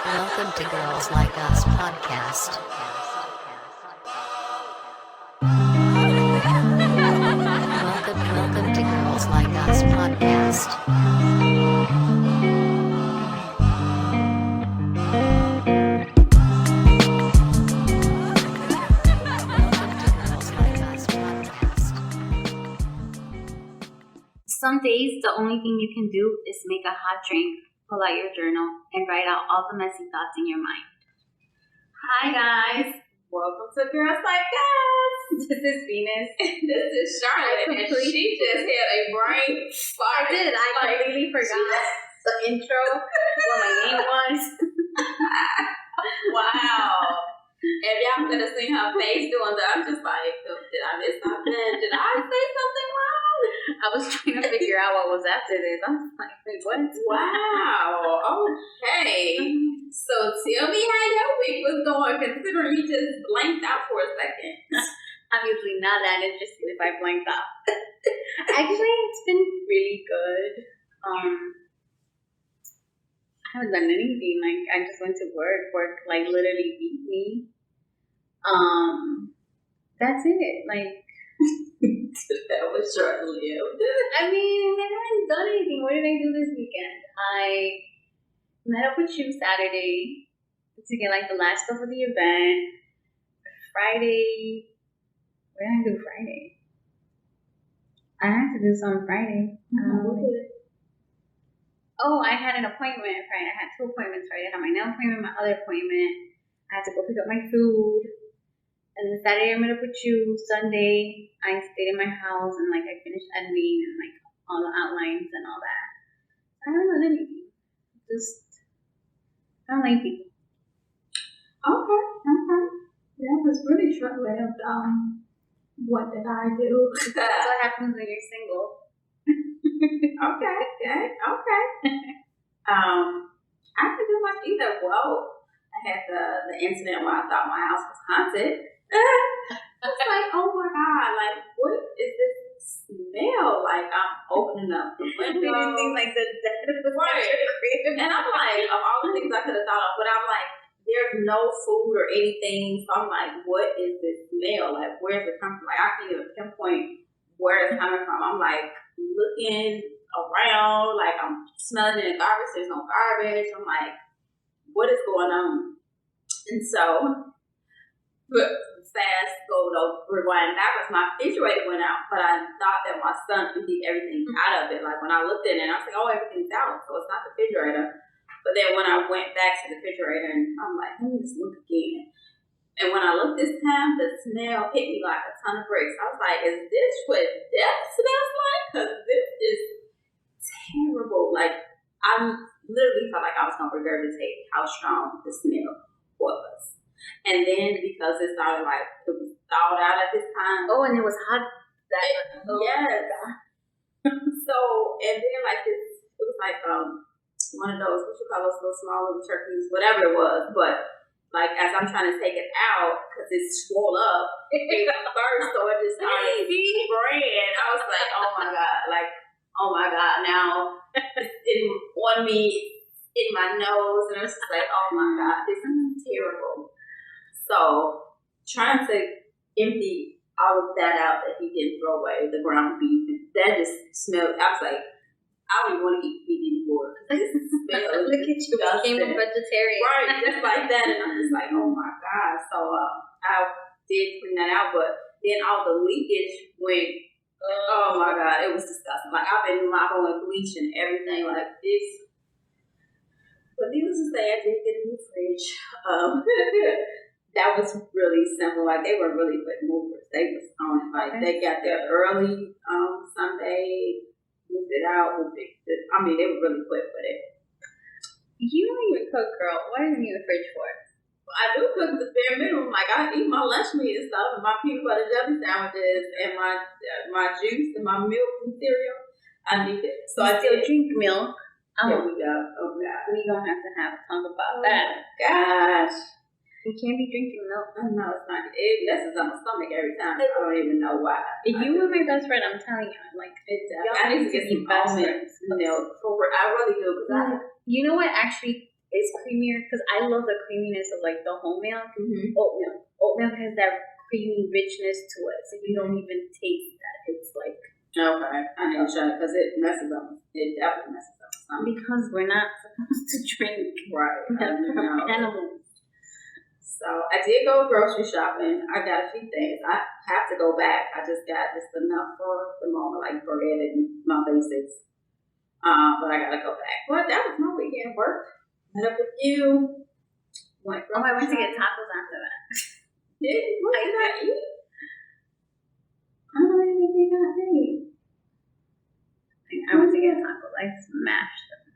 Welcome to Girls Like Us podcast. Welcome to Girls Like Us podcast. Some days, the only thing you can do is make a hot drink, pull out your journal, and write out all the messy thoughts in your mind. Hi, guys. Welcome to Girls Like Us. This is Venus. This is Charlotte, and she just had a brain fart. I did. I completely forgot the intro, what my name was. Wow. If y'all could have seen her face doing that, I'm just like, did I miss something? Did I say something wrong? I was trying to figure out what was after this. I was like, wait, what? Wow. Okay. So tell me how your week was going, considering you just blanked out for a second. Obviously not that interested if I blanked out. Actually, it's been really good. I haven't done anything. Like, I just went to work. Work, like, literally beat me. That's it. Like, That was short-lived. I mean, I haven't done anything. What did I do this weekend? I met up with you Saturday to get, like, the last stuff of the event. Friday. What did I do Friday? I had to do something Friday. Oh, I had an appointment Friday. I had 2 appointments Friday. I had my nail appointment, my other appointment. I had to go pick up my food. And then Saturday I met up with you. Sunday I stayed in my house and like I finished editing and like all the outlines and all that. I haven't done anything. Just I don't like people. Okay. That was really short-lived. What did I do? That's what happens when you're single. Okay. I didn't do much either. Well, I had the incident where I thought my house was haunted. I was like, oh my God, like, what is this smell? Like, I'm opening up the window. Like the dead was right. And I'm like, of all the things I could have thought of, but I'm like, there's no food or anything. So I'm like, what is this smell? Like, where's it coming from? Like, I can't even pinpoint where it's coming from. I'm like looking around, like I'm smelling in the garbage. There's no garbage. I'm like, what is going on? And so, but fast go to rewind backwards. My refrigerator went out, but I thought that my son emptied everything out of it. Like when I looked in it, I was like, oh, everything's out, so it's not the refrigerator. But then when I went back to the refrigerator, and I'm like, let me just look again. And when I looked this time, the smell hit me like a ton of bricks. I was like, is this what death smells like? Because this is terrible. Like, I literally felt like I was going to regurgitate how strong the smell was. And then because it started like, it was thawed out at this time. Oh, and it was hot. Yes. So, and then like this, it was like one of those, what you call those little small little turkeys, whatever it was. But like as I'm trying to take it out, because it swole up, it burst, so it just started spraying. I was like, oh my God, now it's on me, in my nose, and it's just like, oh my God, this is terrible. So trying to empty all of that out that he didn't throw away, the ground beef, that just smelled. I was like, I don't even want to eat meat anymore. This smells. Look at you, became a vegetarian. Right, just like that. And I'm just like, oh my God. So I did clean that out, but then all the leakage went, oh my God, it was disgusting. Like I've been mopping with bleach and everything like this. But needless to say, I did get a new fridge. That was really simple. Like they were really quick movers. They was on it. Like they got there early Sunday, moved it out, I mean, they were really quick with it. You don't even cook, girl. What do you need a fridge for? I do cook the bare minimum. Like I eat my lunch meat and stuff, and my peanut butter jelly sandwiches, and my juice and my milk and cereal. I need it. So I still drink milk. There we go. Oh God, we gonna have to talk about that. Gosh. You can't be drinking milk. Oh, no, it's not. It messes up my stomach every time. I don't even know why. You were my best friend. I'm telling you. Like, I need to get some almond milk. I really do. You know what? Actually, is creamier because I love the creaminess of like the whole milk. Mm-hmm. Oat milk. Oat milk has that creamy richness to it, so you don't even taste that. It's like Okay, I need to try it because it messes up. It definitely messes up. because we're not supposed to drink Right. animals. So I did go grocery shopping. I got a few things. I have to go back. I just got just enough for the moment, like bread and my basics. But I gotta go back. But that was my weekend work. Met up with you. I went to get tacos after that. What did I eat? I don't even think I ate. I went to get tacos. I smashed them.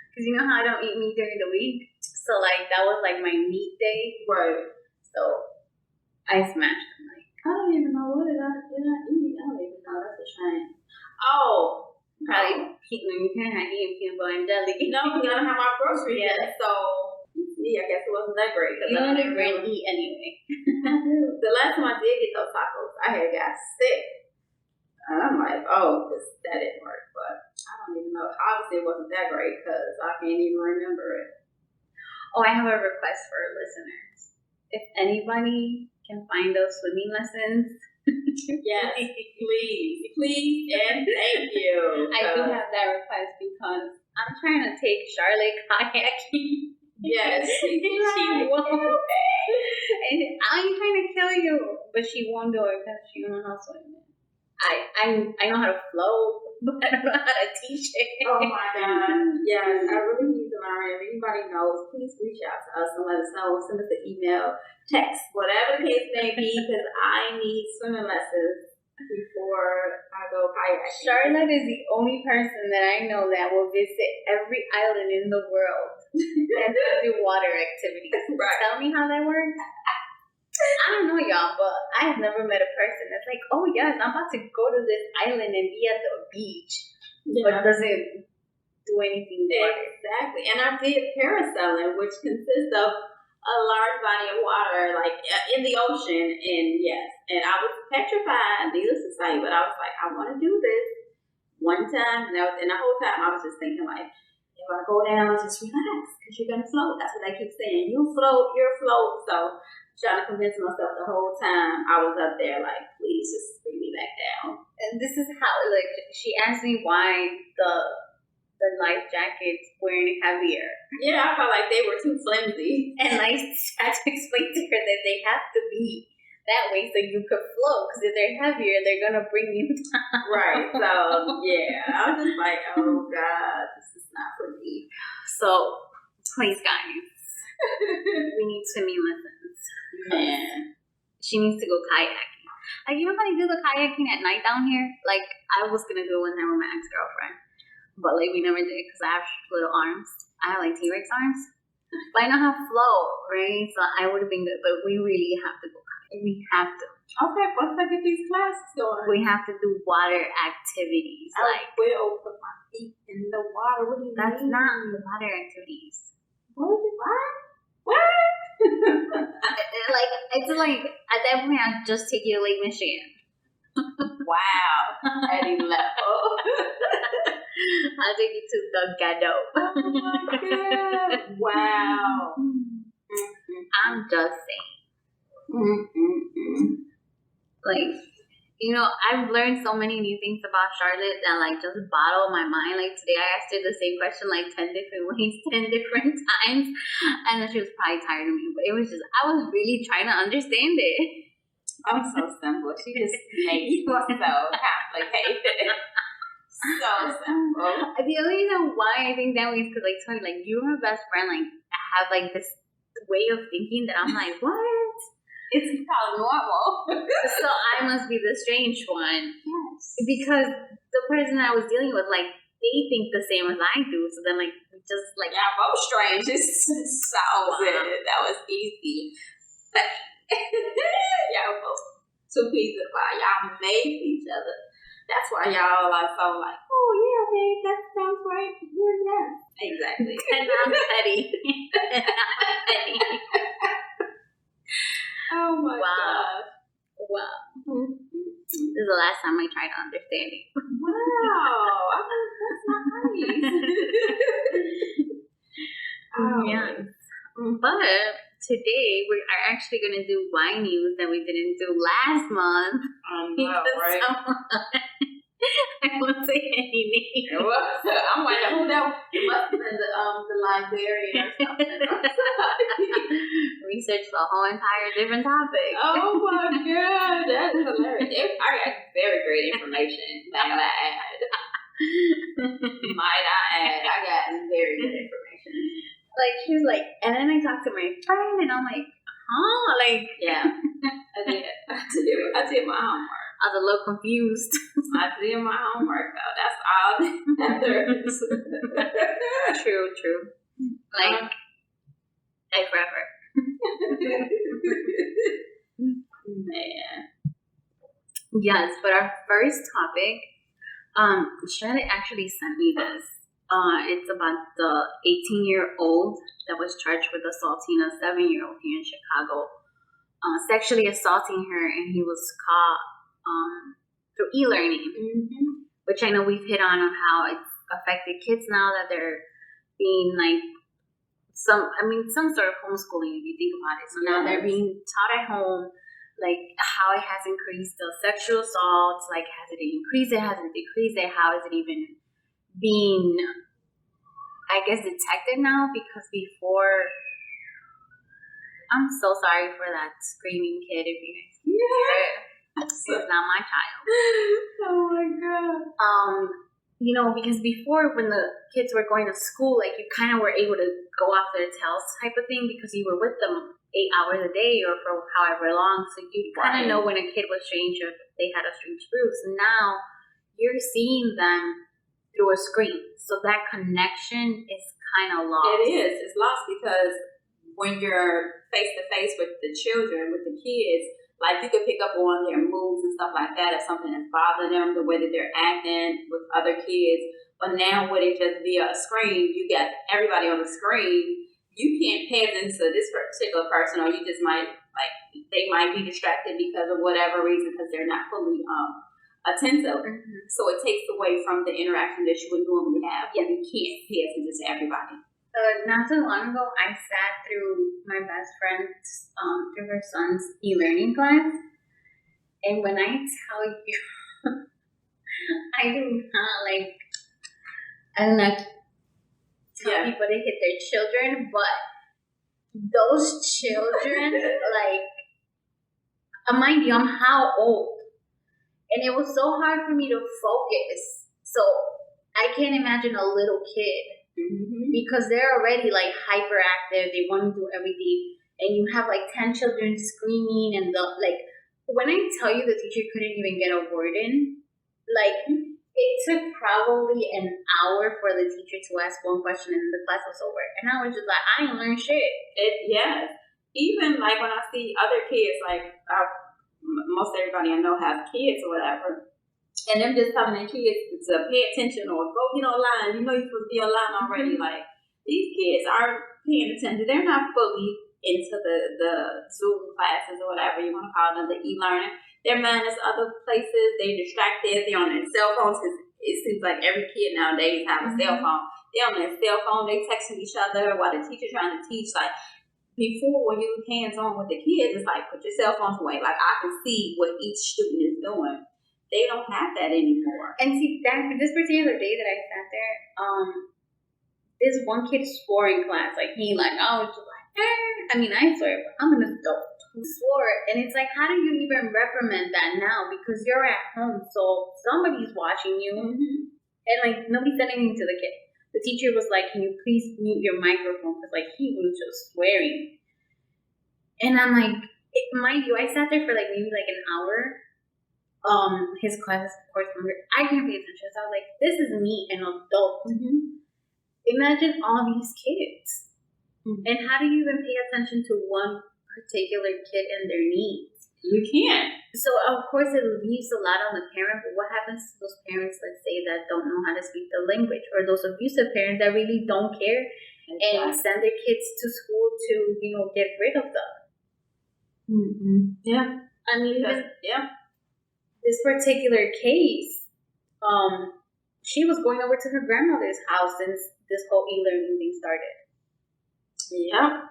Because you know how I don't eat meat during the week? So, like, that was, like, my meat day. Right. So, I smashed them. Like, I don't even know what did I eat. I don't even know. That's a shame. Oh. probably, you can't have eaten peanut butter and jelly. No, because I don't have my groceries yet. So, I guess it wasn't that great. You don't really eat anyway. I do. The last time I did get those tacos, I had got sick. And I'm like, oh, that didn't work. But I don't even know. Obviously, it wasn't that great because I can't even remember it. Oh, I have a request for listeners. If anybody can find those swimming lessons, yes, please, and thank you. I do have that request because I'm trying to take Charlotte kayaking. Yes, she won't. And I ain't trying to kill you, but she won't do it because she don't know how to swim. I know how to float, but I don't know how to teach it. Oh my God. Yes, I really need to learn. If anybody knows, please reach out to us and let us know. Send us an email, text, whatever the case may be, because I need swimming lessons before I go kayaking. Charlotte is the only person that I know that will visit every island in the world and do water activities. Right. Tell me how that works. I don't know, y'all, but I have never met a person that's like, oh, yes, I'm about to go to this island and be at the beach, but doesn't do anything there. Exactly. And I did parasailing, which consists of a large body of water, like in the ocean. And yes, and I was petrified, needless to say, but I was like, I want to do this one time. And the whole time I was just thinking, like, if I go down, just relax, because you're going to float. That's what they keep saying. You float, you're float. So, trying to convince myself the whole time I was up there, like, please just bring me back down. And this is how, like, she asked me why the life jackets weren't heavier. Yeah, I felt like they were too flimsy. And I had to explain to her that they have to be that way so you could float, because if they're heavier, they're going to bring you down. Right, so, yeah, I was just like, oh, God, this is not for me. So, please, guys, we need swimming lessons. Man. She needs to go kayaking. Like, you know how they do the kayaking at night down here? Like, I was going to do it one time with my ex-girlfriend. But, like, we never did because I have little arms. I have, like, T-Rex arms. But I know how to float, right? So I would have been good. But we really have to go kayaking. We have to. Okay, once I get these classes going. We have to do water activities. I will put my feet in the water. What do you mean? That's not water activities. What? Like, it's like, at that point, I'll just take you to Lake Michigan. Wow. Eddie level. I'll take you to the Gado. Oh my God. Wow. I'm just saying. Like, you know, I've learned so many new things about Charlotte that, like, just bottle my mind. Like, today I asked her the same question, like, 10 different ways, 10 different times. And then she was probably tired of me. But it was just, I was really trying to understand it. I'm so simple. She just makes you so complicated. So simple. The only reason why I think that way is because, like, Tony, like, you and my best friend, like, have, like, this way of thinking that I'm like, what? It's called normal. So I must be the strange one. Yes. Because the person I was dealing with, like, they think the same as I do. So then, like, just, like... Y'all both strange. It solves it. That was easy. Y'all both 2 peas in a pod. Y'all made each other. That's why y'all are so like, oh, yeah, babe, that sounds right. You're yes. Exactly. And I'm petty. Oh my God. Wow. This is the last time I tried to understand it. Wow. I mean, that's not nice. Oh, yeah. But today we are actually going to do wine news that we didn't do last month. Because right? I won't say any names. I'm wondering who that was. It must have been the librarian or something. Researched the whole entire different topic. Oh my god, that's hilarious. I got very great information. Might I add? I got very good information. Like, she was like, and then I talked to my friend, and I'm like, huh? Like, yeah, I did my homework. I was a little confused. I did my homework though. That's all that there is. True. Like forever. Man. Yes, but our first topic, Charlotte actually sent me this. It's about the 18-year-old that was charged with assaulting a 7-year-old here in Chicago, sexually assaulting her, and he was caught through e-learning, which I know we've hit on how it's affected kids now that they're being like some sort of homeschooling if you think about it. So now they're being taught at home, like how it has increased the sexual assaults, like has it increased it, has it decreased it, how is it even being, I guess, detected now? Because before, I'm so sorry for that screaming kid if you guys can hear it. It's not my child. Oh my god. Because before when the kids were going to school, like you kind of were able to go off their tails type of thing because you were with them 8 hours a day or for however long. So you kind of know when a kid was strange or they had a strange bruise. Now you're seeing them through a screen. So that connection is kind of lost. It is. It's lost because when you're face to face with the children, with the kids, like you can pick up on their moves and stuff like that if something is bothering them, the way that they're acting with other kids. But now with it just via a screen, you got everybody on the screen. You can't pay attention to this particular person, or you just might they might be distracted because of whatever reason because they're not fully attentive. So it takes away from the interaction that you would normally have when you can't pay attention to everybody. Not too long ago, I sat through my best friend's, through her son's e-learning class. And when I tell you, I do not tell people to hit their children, but those children, mind you, I'm how old? And it was so hard for me to focus. So I can't imagine a little kid. Because they're already hyperactive, they want to do everything, and you have 10 children screaming, and when I tell you the teacher couldn't even get a word in, it took probably an hour for the teacher to ask one question and the class was over, and I was just like, I ain't learned shit. Even when I see other kids, most everybody I know has kids or whatever. And them just telling their kids to pay attention or go get online. You know you're supposed to be online already. These kids aren't paying attention. They're not fully into the Zoom classes or whatever you want to call them, the e-learning. Their mind is other places. They're distracted. They're on their cell phones because it seems like every kid nowadays have a cell phone. They're on their cell phone. They texting each other while the teacher's trying to teach. Before when you were hands-on with the kids, it's put your cell phones away. I can see what each student is doing. They don't have that anymore. And see, this particular day that I sat there, this one kid swore in class. I was just I swear, but I'm an adult who swore. And it's how do you even reprimand that now? Because you're at home, so somebody's watching you. And nobody said anything to the kid. The teacher was like, can you please mute your microphone? Because he was just swearing. And I'm mind you, I sat there for maybe an hour. His class is of course longer. I can't pay attention. So I was like, this is me, an adult. Imagine all these kids. And how do you even pay attention to one particular kid and their needs? You can't. So of course it leaves a lot on the parent, but what happens to those parents, let's say, that don't know how to speak the language, or those abusive parents that really don't care and send their kids to school to, get rid of them? Yeah. This particular case, she was going over to her grandmother's house since this whole e-learning thing started. Yeah.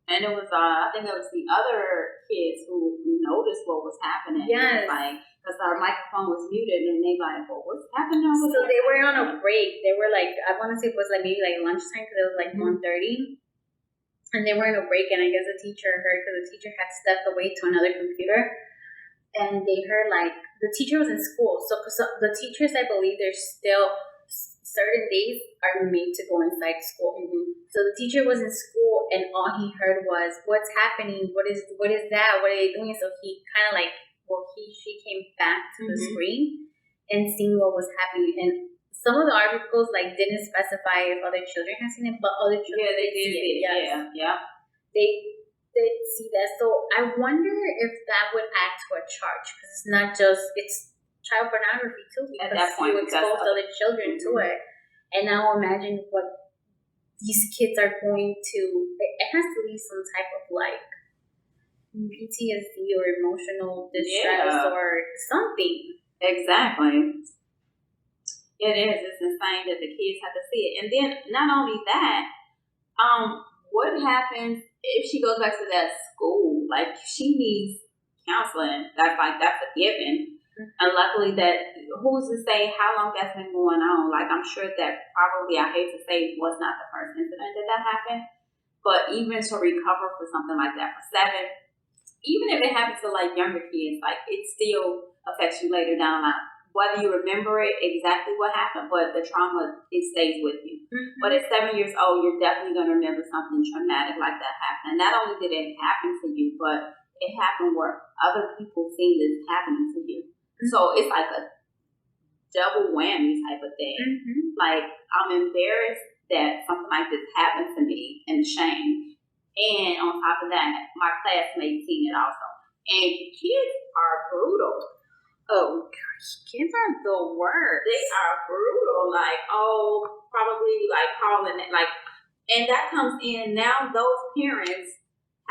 And it was, I think it was the other kids who noticed what was happening. Yes. It was like, because our microphone was muted, and they like, well, what's happening over So there? they were on a break. They were like, I want to say it was like maybe like lunchtime because it was like 1:30. And they were in a break, and I guess the teacher heard because the teacher had stepped away to another computer. And they heard like, the teacher was in school. So the teachers, I believe, there's still certain days are made to go inside school. So the teacher was in school, and all he heard was, "What's happening? What is that? What are they doing?" So he kind of like, she came back to the screen and seen what was happening. And some of the articles like didn't specify if other children had seen it, but other children they did see it. Yes. Yeah. They did see that. So I wonder if that would add to a charge, because it's not just, it's child pornography too, because At that point, you expose other children to it. And now imagine what these kids are going to, it has to leave some type of like PTSD or emotional distress or something. Exactly. It is. It's insane that the kids have to see it. And then not only that, what happens if she goes back to that school? Like, she needs counseling. That's a given. And luckily that, who's to say how long that's been going on? Like, I'm sure that probably, I hate to say, was not the first incident that happened. But even to recover for something like that for 7, even if it happens to like younger kids, like, it still affects you later down the line. Whether you remember it exactly what happened, but the trauma, it stays with you. But at 7 years old, you're definitely going to remember something traumatic like that happen. And not only did it happen to you, but it happened where other people seen this happening to you. So it's like a double whammy type of thing. Like, I'm embarrassed that something like this happened to me, and shame. And on top of that, my classmates seen it also. And kids are brutal. Oh gosh, kids are the worst. They are brutal. Like, probably like calling it, like, and that comes in now. Those parents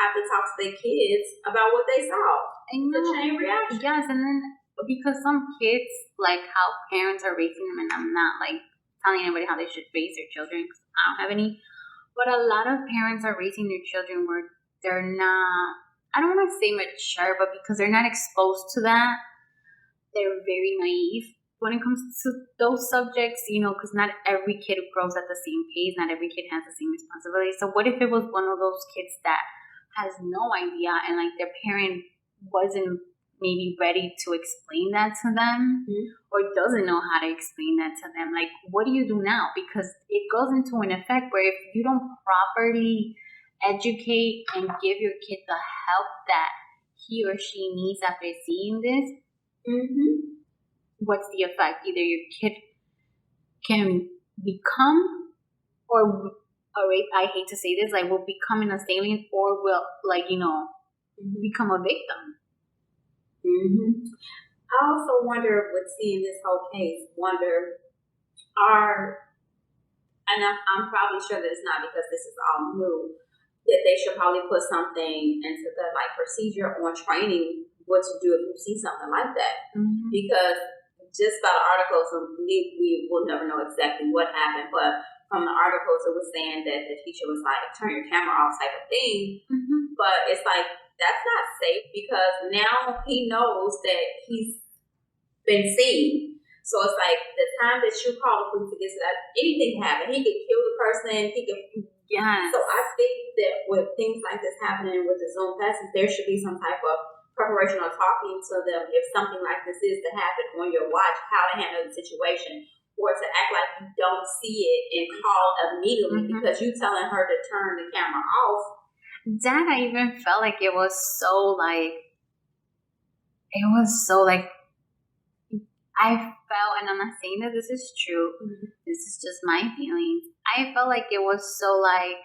have to talk to their kids about what they saw. The chain reaction. Yes, and then because some kids, like how parents are raising them, and I'm not like telling anybody how they should raise their children because I don't have any, but a lot of parents are raising their children where they're not, I don't want to say mature, but because they're not exposed to that, they're very naive when it comes to those subjects, because not every kid grows at the same pace, not every kid has the same responsibility. So what if it was one of those kids that has no idea, and like their parent wasn't maybe ready to explain that to them, or doesn't know how to explain that to them? Like, what do you do now? Because it goes into an effect where if you don't properly educate and give your kid the help that he or she needs after seeing this, what's the effect? Either your kid can become, or I hate to say this, like, will become an assailant, or will, like, become a victim. I also wonder, with seeing this whole case, and I'm probably sure that it's not because this is all new, that they should probably put something into the like procedure on training what to do if you see something like that. Because just by the articles, we will never know exactly what happened, but from the articles it was saying that the teacher was like, turn your camera off type of thing. But it's like, that's not safe, because now he knows that he's been seen. So it's like, the time that you call the police to get to that, anything can happen. He could kill the person. He could. So I think that with things like this happening with the Zoom classes, there should be some type of preparation or talking to them if something like this is to happen on your watch, how to handle the situation, or to act like you don't see it and call immediately because you telling her to turn the camera off. That I even felt like it was so like, I felt, and I'm not saying that this is true, this is just my feelings. I felt like it was so like,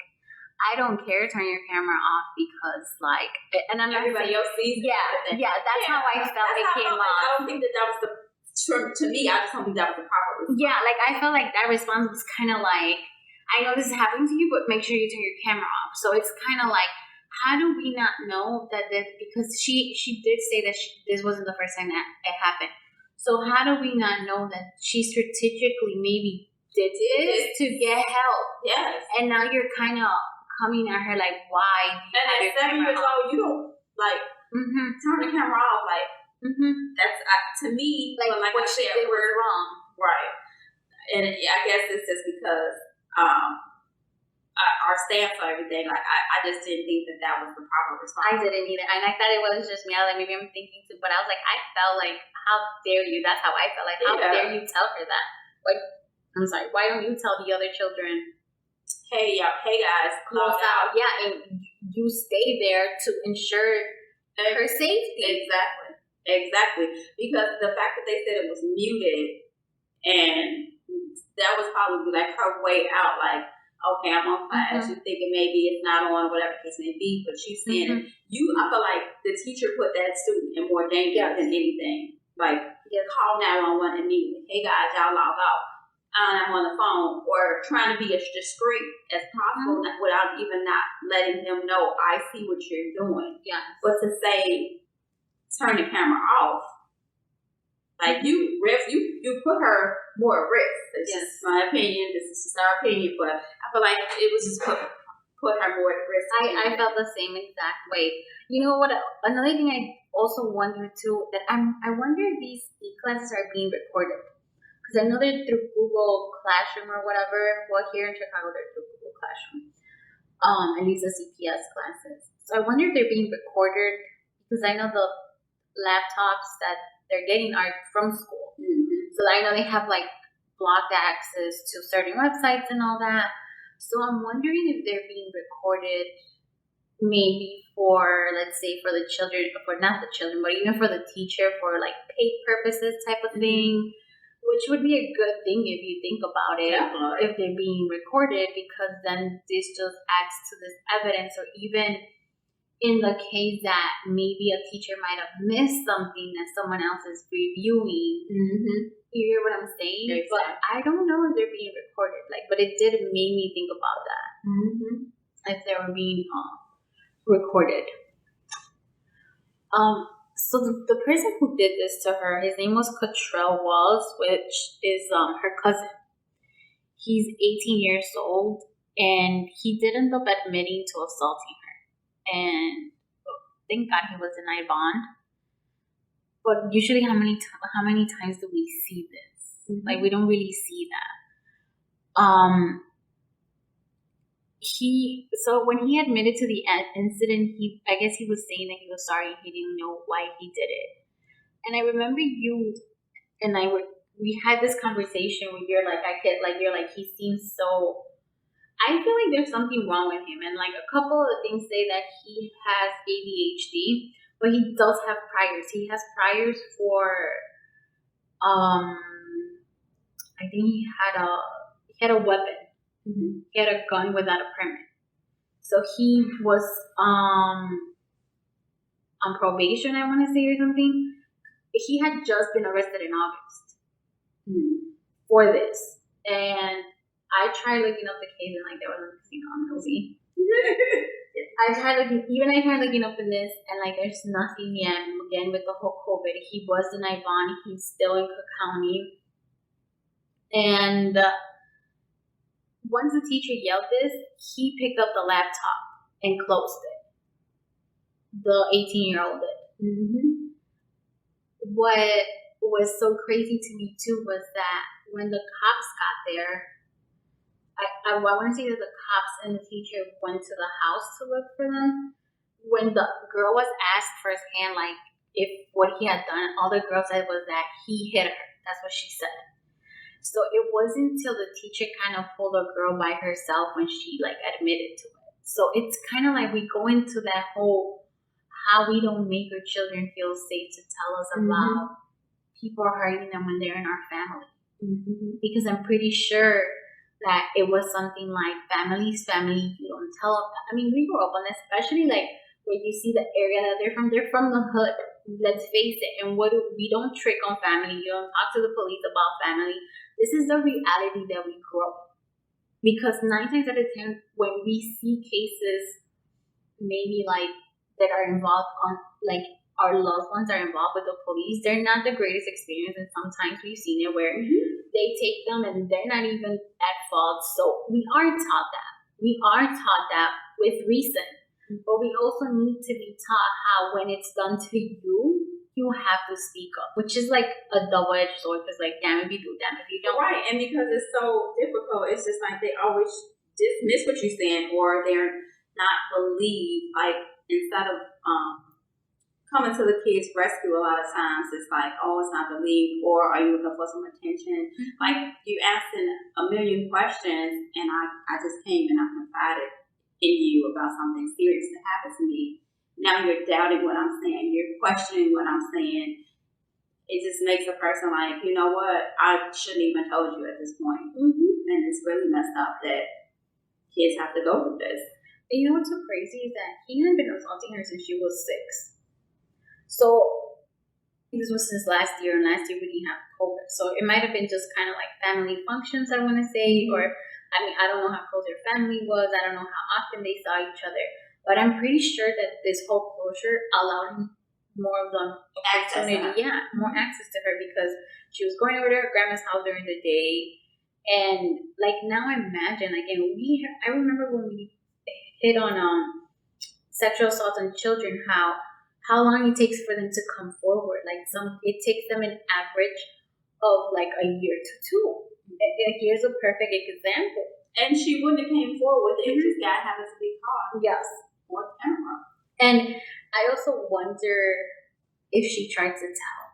I don't care, turn your camera off, because like, and I'm everybody else sees it. That's how I felt it came off. I don't think that was to me, I just don't think that was the proper response. Yeah, like I felt like that response was kind of like, I know this is happening to you, but make sure you turn your camera off. So it's kind of like, how do we not know that this, because she did say that this wasn't the first time that it happened. So how do we not know that she strategically maybe did this to get help? Yes. And now you're kind of coming at her like, why do you And have at your 7 camera years on? old, you don't like turn the camera off. Like that's to me, Like, but like what I she said, did was we're wrong. right. And I guess it's just because our stance on everything. Like I just didn't think that was the proper response. I didn't either, and I thought it was just me. I was like, maybe I'm thinking too, but I was like, I felt like, how dare you? That's how I felt. Like, how dare you tell her that? Like, I'm sorry, why don't you tell the other children? Hey guys, Close out. Yeah, and you stay there to ensure her safety. Exactly. Because the fact that they said it was muted, and that was probably like her way out. Like, okay, I'm on class. You thinking maybe it's not on, whatever the case may be, but she's saying it. I feel like the teacher put that student in more danger than anything. Like, call 911 immediately. Hey guys, y'all log out. I'm on the phone, or trying to be as discreet as possible without even not letting them know I see what you're doing. Yeah. But to say turn the camera off, like you put her more at risk. It's just my opinion. This is just our opinion, but I feel like it was just put her more at risk. I felt the same exact way. You know what? Another thing I also wonder too, that I wonder if these e-classes are being recorded. Because I know they're through Google Classroom or whatever. Well, here in Chicago, they're through Google Classroom. At least the CPS classes. So I wonder if they're being recorded, because I know the laptops that they're getting are from school. So I know they have like blocked access to certain websites and all that. So I'm wondering if they're being recorded, maybe for, let's say, for the children, for not the children, but even for the teacher, for like paid purposes type of thing. Which would be a good thing if you think about it, if they're being recorded, because then this just adds to this evidence. Or even in the case that maybe a teacher might have missed something that someone else is reviewing. You hear what I'm saying? Exactly. But I don't know if they're being recorded. Like, but it did make me think about that. If they were being recorded. So the person who did this to her, his name was Cottrell Walls, which is her cousin. He's 18 years old, and he did end up admitting to assaulting her. And thank God he was denied bond. But usually, how many times do we see this? Like, we don't really see that. So when he admitted to the incident, I guess he was saying that he was sorry. He didn't know why he did it. And I remember you and we had this conversation where you're like, he seems so. I feel like there's something wrong with him, and like a couple of things say that he has ADHD, but he does have priors. He has priors for, I think he had a weapon. He had a gun without a permit. So he was on probation, I want to say, or something. He had just been arrested in August for this. And I tried looking up the case, and like there was nothing on nosy. I tried looking up in this, and like there's nothing yet. Again, with the whole COVID, he was denied bond. He's still in Cook County. And once the teacher yelled this, he picked up the laptop and closed it. The 18-year-old did. What was so crazy to me too was that when the cops got there, I want to say that the cops and the teacher went to the house to look for them. When the girl was asked firsthand, like, if what he had done, all the girl said was that he hit her. That's what she said. So it wasn't until the teacher kind of pulled a girl by herself when she like admitted to it. So it's kind of like we go into that whole how we don't make our children feel safe to tell us about people hurting them when they're in our family. Because I'm pretty sure that it was something like family's family. You don't tell them. I mean, we grew up on, especially like where you see the area that they're from the hood. Let's face it. And we don't trick on family. You don't talk to the police about family. This is the reality that we grow. Because 9 times out of 10, when we see cases, maybe like that are involved on, like our loved ones are involved with the police, they're not the greatest experience. And sometimes we've seen it where they take them and they're not even at fault. So we are taught that. We are taught that with reason. But we also need to be taught how when it's done to you have to speak up, which is like a double-edged sword because like damn if you do, damn if you don't. Right, and because it's so difficult, it's just like they always dismiss what you're saying, or they're not believe. Like instead of coming to the kids' rescue, a lot of times it's like, oh, it's not believed, or are you looking for some attention? Like you asking a million questions, and I just came and I confided in you about something serious that happened to me. Now you're doubting what I'm saying. You're questioning what I'm saying. It just makes a person like, you know what? I shouldn't even told you at this point. And it's really messed up that kids have to go through this. And you know what's so crazy is that he had been assaulting her since she was 6. So this was since last year, and last year we didn't have COVID. So it might have been just kind of like family functions, I want to say, or I mean, I don't know how close their family was. I don't know how often they saw each other. But I'm pretty sure that this whole closure allowed him more of the opportunity, more access to her because she was going over to her grandma's house during the day. And like now imagine, like, and I remember when we hit on sexual assault on children, how long it takes for them to come forward. Like it takes them an average of like a year to 2. Like here's a perfect example. And she wouldn't have came forward with it if this guy happened to be caught. Yes. On camera. And I also wonder if she tried to tell.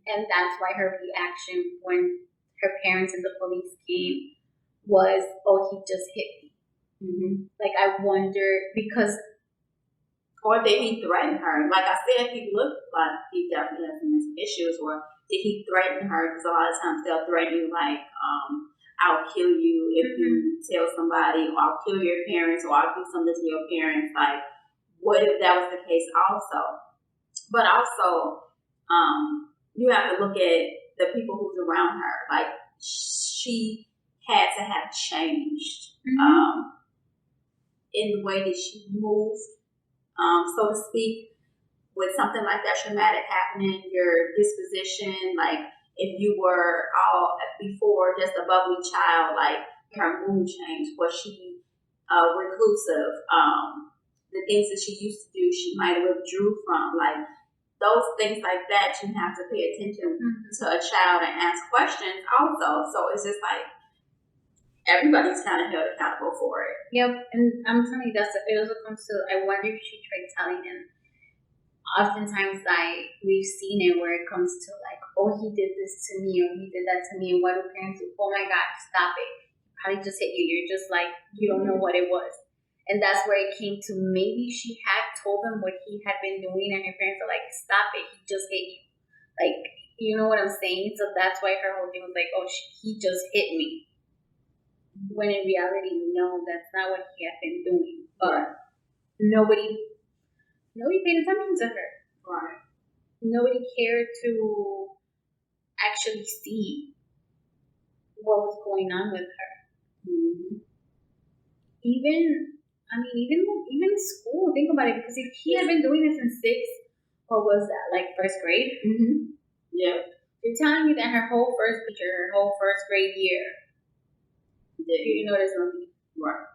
And that's why her reaction when her parents and the police came was, oh, he just hit me. Like, I wonder, because... Or did he threaten her? Like I said, he looked like he definitely has some mental issues. Or did he threaten her? Because a lot of times they'll threaten you like, I'll kill you if you tell somebody, or I'll kill your parents, or I'll do something to your parents. Like, what if that was the case also? But also, you have to look at the people who's around her. Like, she had to have changed in the way that she moved, so to speak, with something like that traumatic happening, your disposition, like, if you were all before just a bubbly child, like her mood changed, was she reclusive? The things that she used to do, she might have withdrew from. Like those things like that, you have to pay attention to a child and ask questions also. So it's just like everybody's kind of held accountable for it. Yep, and I'm telling you, it also comes to, I wonder if she tried telling him. Oftentimes, we've seen it where it comes to like, oh, he did this to me, or he did that to me, and what do parents do? Oh my God, stop it. He probably just hit you. You're just like, you don't know what it was. And that's where it came to, maybe she had told him what he had been doing, and her parents are like, stop it, he just hit you. Like, you know what I'm saying? So that's why her whole thing was like, oh, he just hit me. When in reality, no, that's not what he had been doing. But nobody paid attention to her. Right. Nobody cared to actually see what was going on with her. Even school, think about it, because if he had been doing this in 6th, what was that, like 1st grade? Yeah. You're telling me that her whole first grade year, you didn't notice nothing. Right.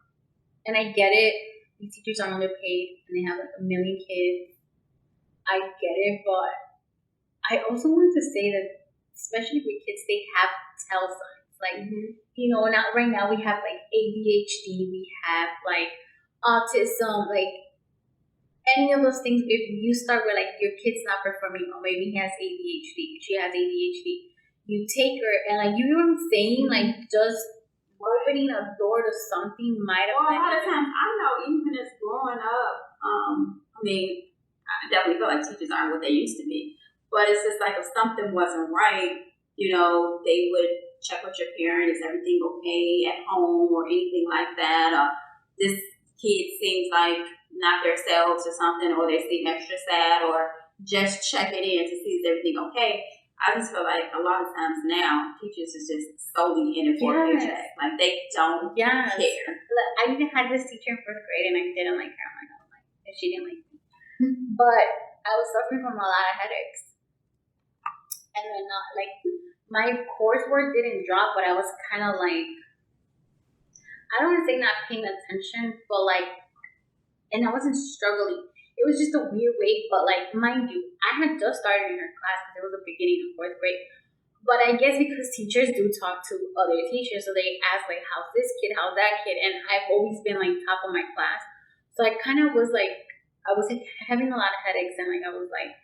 And I get it. These teachers are underpaid and they have like 1 million kids. I get it, but I also want to say that, especially with kids, they have tell signs. Like, you know, now right now we have like ADHD, we have like autism, like any of those things. If you start with like your kid's not performing, or maybe he has ADHD, she has ADHD, you take her and like, you know what I'm saying? Like, just opening a door to something might have been. A lot of times, I know, even as growing up, I definitely feel like teachers aren't what they used to be. But it's just like if something wasn't right, you know, they would check with your parent, is everything okay at home or anything like that? Or this kid seems like not themselves or something, or they seem extra sad, or just checking in to see is everything okay. I just feel like a lot of times now, teachers is just solely in it for a paycheck. Like, they don't care. I even had this teacher in 1st grade, and I didn't like her. I'm like, oh my God, she didn't like me. But I was suffering from a lot of headaches. And then, like, my coursework didn't drop, but I was kind of like, I don't want to say not paying attention, but like and I wasn't struggling. It was just a weird way, but like, mind you, I had just started in her class because it was the beginning of fourth grade. But I guess because teachers do talk to other teachers, so they ask like, "How's this kid? How's that kid?" And I've always been like top of my class, so I kind of was like, I was like, having a lot of headaches, and like I was like,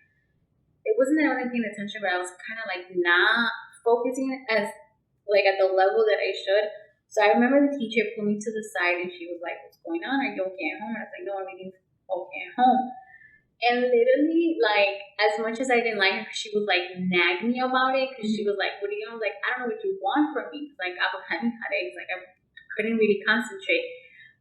it wasn't that I wasn't paying attention, but I was kind of like not focusing as like at the level that I should. So I remember the teacher pulled me to the side, and she was like, "What's going on? Are you okay at home?" And I was like, "No, everything's okay at home." And literally, like, as much as I didn't like her, she was like nagging me about it because she was like, "What do you know?" Like, I don't know what you want from me. Like, I was having headaches. Like, I couldn't really concentrate.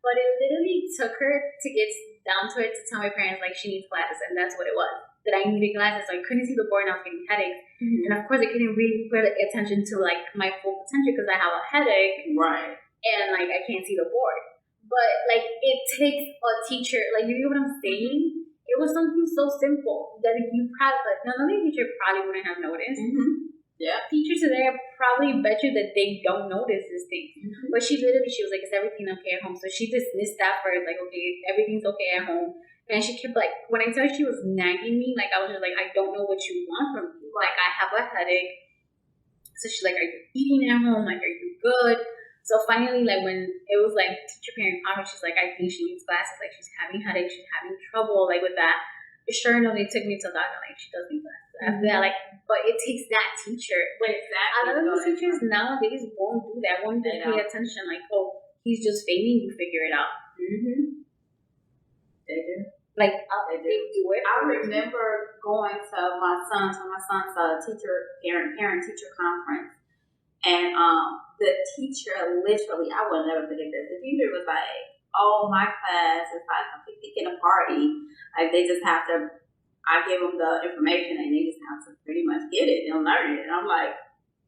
But it literally took her to get down to it to tell my parents like she needs glasses, and that's what it was. That I needed glasses, so I couldn't see the board, and I was getting headaches. And of course, I couldn't really pay attention to like my full potential because I have a headache, Right. and like I can't see the board. But like it takes a teacher, like you know what I'm saying? It was something so simple that you probably like another teacher probably wouldn't have noticed. Yeah. Teachers today, I probably bet you that they don't notice this thing. But she was like, "Is everything okay at home?" So she dismissed that first, like, "Okay, everything's okay at home." And she kept like, when I tell her she was nagging me, like I was just like, "I don't know what you want from me. Like I have a headache." So she's like, "Are you eating at home? Like, are you good?" So finally, like when it was like teacher parent conference, she's like, "I think she needs glasses. Like she's having headache, she's having trouble like with that." Sure enough, they took me to the doctor. Like she does need glasses. After that, like, but it takes that teacher. But a lot of these teachers nowadays won't do that. Won't even pay attention. Like, "Oh, he's just failing. You figure it out." They do. Like they do it. I remember going to my son's parent-teacher conference, and the teacher literally, I will never forget this. The teacher was like, "Oh, my class is like a picnic and a party. Like they just have to. I give them the information, and they just have to pretty much get it. They'll learn it." And I'm like,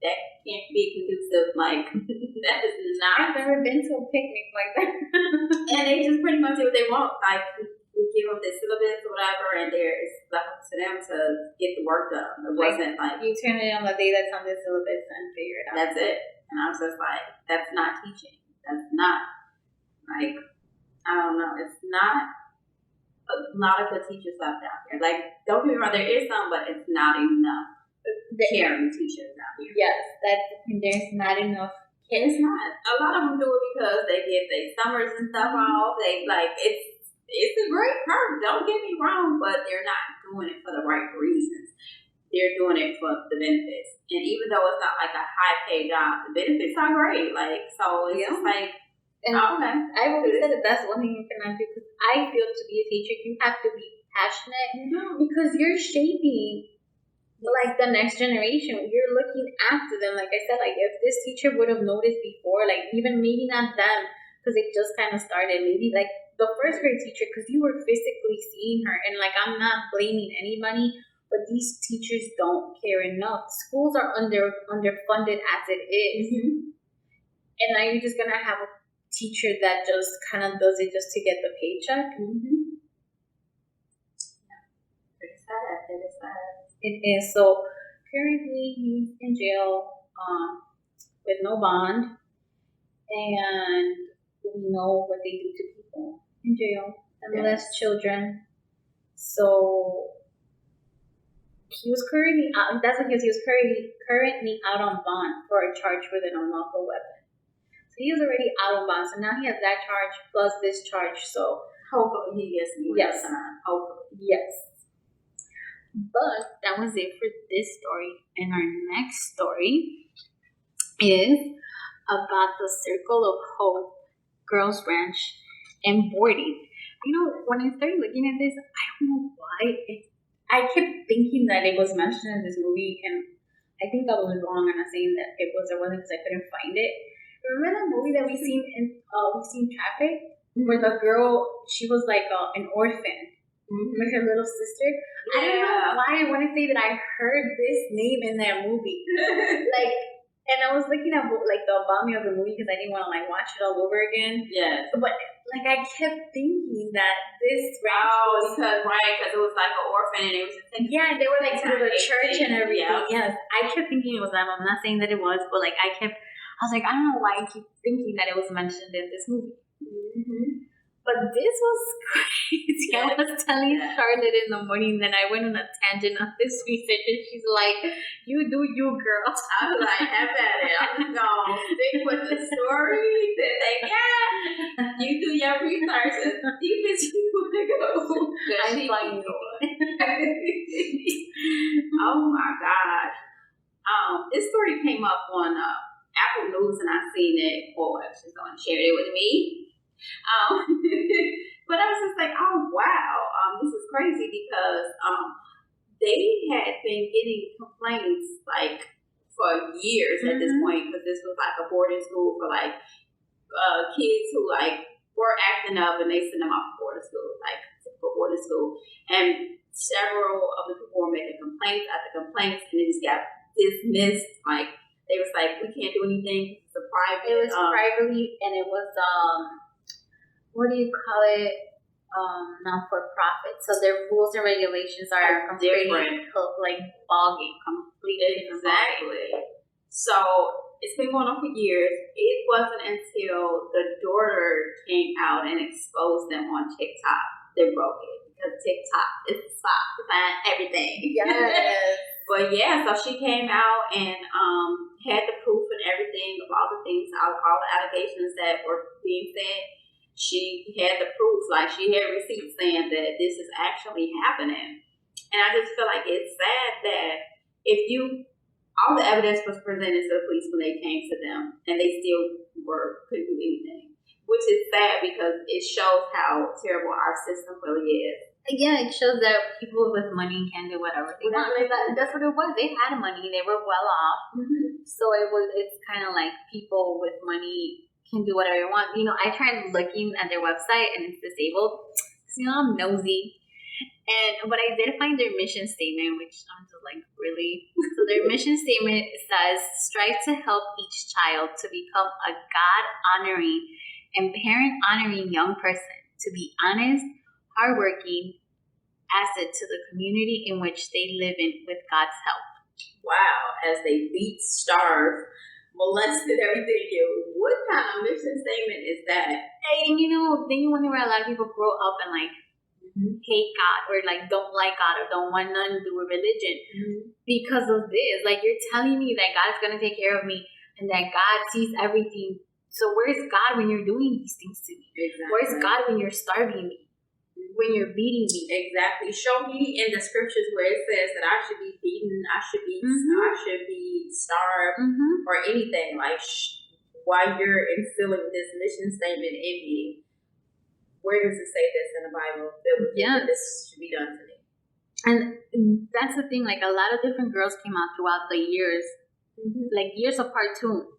that can't be conducive. Like that is not. I've never been to a picnic like that. And they just pretty much do what they want. Like we give them the syllabus or whatever, and it's left up to them to get the work done. It wasn't like you turn it on the day that's on the syllabus and figure it out. That's it. And I was just like, that's not teaching. That's not like I don't know. It's not a lot of good teachers left out here. Like don't get me wrong, there is some, but it's not enough caring teachers out here. Yes, there's not enough. It's not. A lot of them do it because they get their summers and stuff off. They like it's a great perk. Don't get me wrong, but they're not doing it for the right reasons. They're doing it for the benefits. And even though it's not like a high paid job, the benefits are great. Like so, it's just like. And okay. I've always said that that's one thing you cannot do because I feel to be a teacher, you have to be passionate because you're shaping like the next generation. You're looking after them. Like I said, like if this teacher would have noticed before, like even maybe not them because they just kind of started, maybe like the first grade teacher because you were physically seeing her. And like I'm not blaming anybody, but these teachers don't care enough. Schools are underfunded as it is, and now you're just gonna have a teacher that just kind of does it just to get the paycheck. Pretty sad. It is sad. It is. So currently he's in jail with no bond, and we know what they do to people in jail and molest children. So he was currently out. That's what he was currently out on bond for a charge with an unlawful weapon. He was already out on bond, so now he has that charge plus this charge. So hopefully he gets more time. Hopefully, yes. But that was it for this story. And our next story is about the Circle of Hope Girls Ranch and boarding. You know, when I started looking at this, I don't know why I kept thinking that it was mentioned in this movie, and I think I was wrong on saying that it was or wasn't because I couldn't find it. Remember that movie that we've seen Traffic, where the girl, she was like an orphan with her little sister. I don't know why I want to say that I heard this name in that movie. Like, and I was looking at like the about me of the movie because I didn't want to like watch it all over again. Yes. But like I kept thinking that this ranch was because it was like an orphan and it was just like, they were like through the church and everything. Yeah. Yes, I kept thinking it was them. I'm not saying that it was, but like I was like, I don't know why I keep thinking that it was mentioned in this movie. But this was crazy. I was telling Charlotte in the morning, then I went on a tangent of this research, and she's like, "You do you, girl." I was like, have at it. I'm just gonna stick with the story that they got. You do your research and deep as you want to go. I'm funny. Oh my God. This story came up on Apple News, and I seen it. Boy, she's gonna share it with me. But I was just like, oh wow, this is crazy because they had been getting complaints like for years at this point, because this was like a boarding school for like kids who like were acting up, and they sent them off to boarding school, like typical boarding school. And several of the people were making complaints after complaints, and it just got dismissed. Like they was like, we can't do anything. It's a private. It was privately, and it was what do you call it? Not for profit. So their rules and regulations are completely like boggy, completely exactly. So it's been going on for years. It wasn't until the daughter came out and exposed them on TikTok they broke it, because TikTok is the spot to find everything. Yes. But yeah, so she came out and had the proof and everything of all the things, all the allegations that were being said. She had the proof, like she had receipts saying that this is actually happening. And I just feel like it's sad that all the evidence was presented to the police when they came to them, and they still couldn't do anything. Which is sad, because it shows how terrible our system really is. Yeah, it shows that people with money can do whatever they want. That's what it was. They had money, they were well off. So it's kind of like people with money can do whatever you want. I tried looking at their website, and it's disabled. So, I'm nosy. But I did find their mission statement, which I'm just like, really? So their mission statement says, strive to help each child to become a God-honoring and parent-honoring young person, to be honest, hardworking, asset to the community in which they live in with God's help. Wow, as they beat, starve, molested everything. What kind of mission statement is that? And then you wonder why a lot of people grow up and like hate God, or like don't like God, or don't want nothing to do with religion because of this. Like, you're telling me that God's gonna take care of me and that God sees everything. So where's God when you're doing these things to me? Exactly. Where's God when you're starving me? When you're beating me? Exactly. Show me in the scriptures where it says that I should be beaten, I should be starved, or anything. Like, while you're instilling this mission statement in me, where does it say this in the Bible? That this should be done to me. And that's the thing. Like, a lot of different girls came out throughout the years, like years apart too.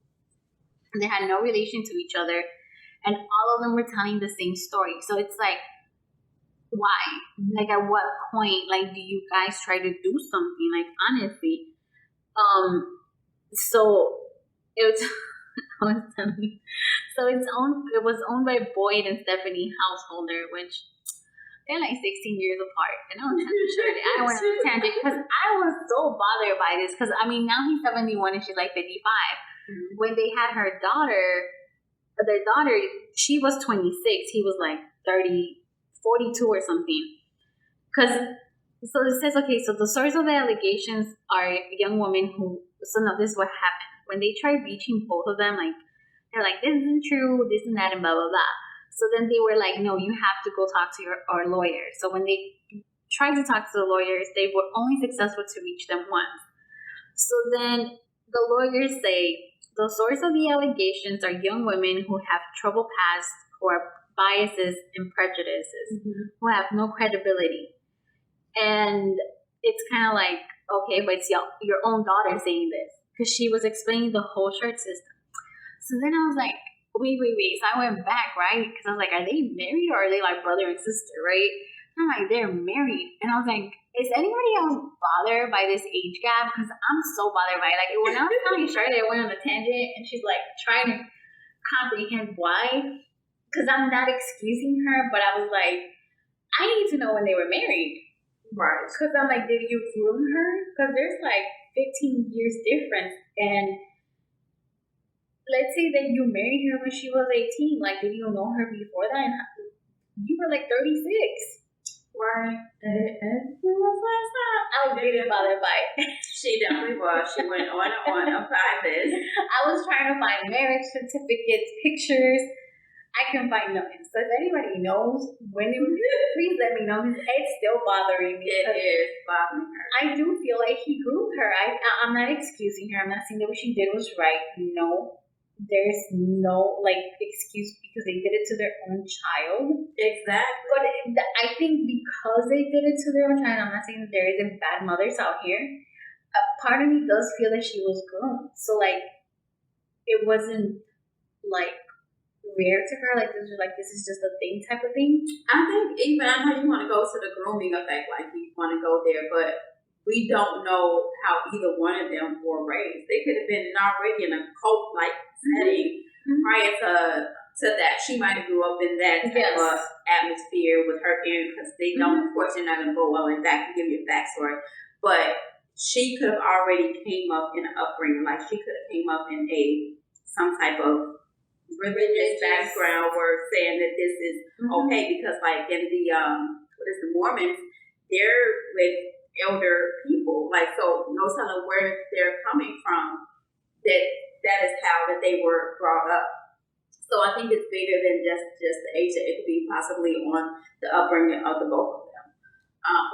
And they had no relation to each other, and all of them were telling the same story. So it's like, why? Like, at what point, like, do you guys try to do something? Like, honestly. So it was I was telling you. So it was owned by Boyd and Stephanie Householder, which they're like 16 years apart. And I was I went on a tangent because I was so bothered by this, because now he's 71 and she's like 55. When they had their daughter, she was 26, he was like 30, 42 or something. So it says, okay, so the source of the allegations are young women so no, this is what happened. When they tried reaching both of them, like, they're like, this isn't true, this and that, and blah, blah, blah. So then they were like, no, you have to go talk to our lawyer. So when they tried to talk to the lawyers, they were only successful to reach them once. So then the lawyers say, the source of the allegations are young women who have troubled past, who are biases and prejudices, who have no credibility. And it's kind of like, okay, but it's your own daughter saying this, because she was explaining the whole church system. So then I was like, wait. So I went back, right? Because I was like, are they married, or are they like brother and sister, right? And I'm like, they're married. And I was like, is anybody else bothered by this age gap? Because I'm so bothered by it. Like, when I was telling Charlotte, I went on a tangent, and she's like trying to comprehend why. Because I'm not excusing her, but I was like, I need to know when they were married. Right. Because I'm like, did you groom her? Because there's like 15 years difference. And let's say that you married her when she was 18. Like, did you know her before that? And you were like 36. Right. And when was last time? I was really bothered by it. She definitely was. She went on and on about this. I was trying to find marriage certificates, pictures. I couldn't find nothing. So if anybody knows when it was, please let me know. It's still bothering me. It is bothering her. I do feel like he groomed her. I'm not excusing her. I'm not saying that what she did was right. No. There's no excuse because they did it to their own child. Exactly. But I think because they did it to their own child, I'm not saying that there isn't bad mothers out here. A part of me does feel that she was groomed. So it wasn't rare to her. This is just a thing type of thing. I think I know you want to go to the grooming effect, you want to go there, but we don't know how either one of them were raised. They could have been already in a cult-like setting prior to that. She might have grew up in that type of atmosphere with her parents because they don't, of course, they're not going to go well in back and give you a backstory. But she could have already came up in an upbringing. She could have came up in some type of religious background where saying that this is okay because in the Mormons, they're with elder people, so no telling where they're coming from. That is how that they were brought up. So I think it's bigger than just the age. It could be possibly on the upbringing of the both of them.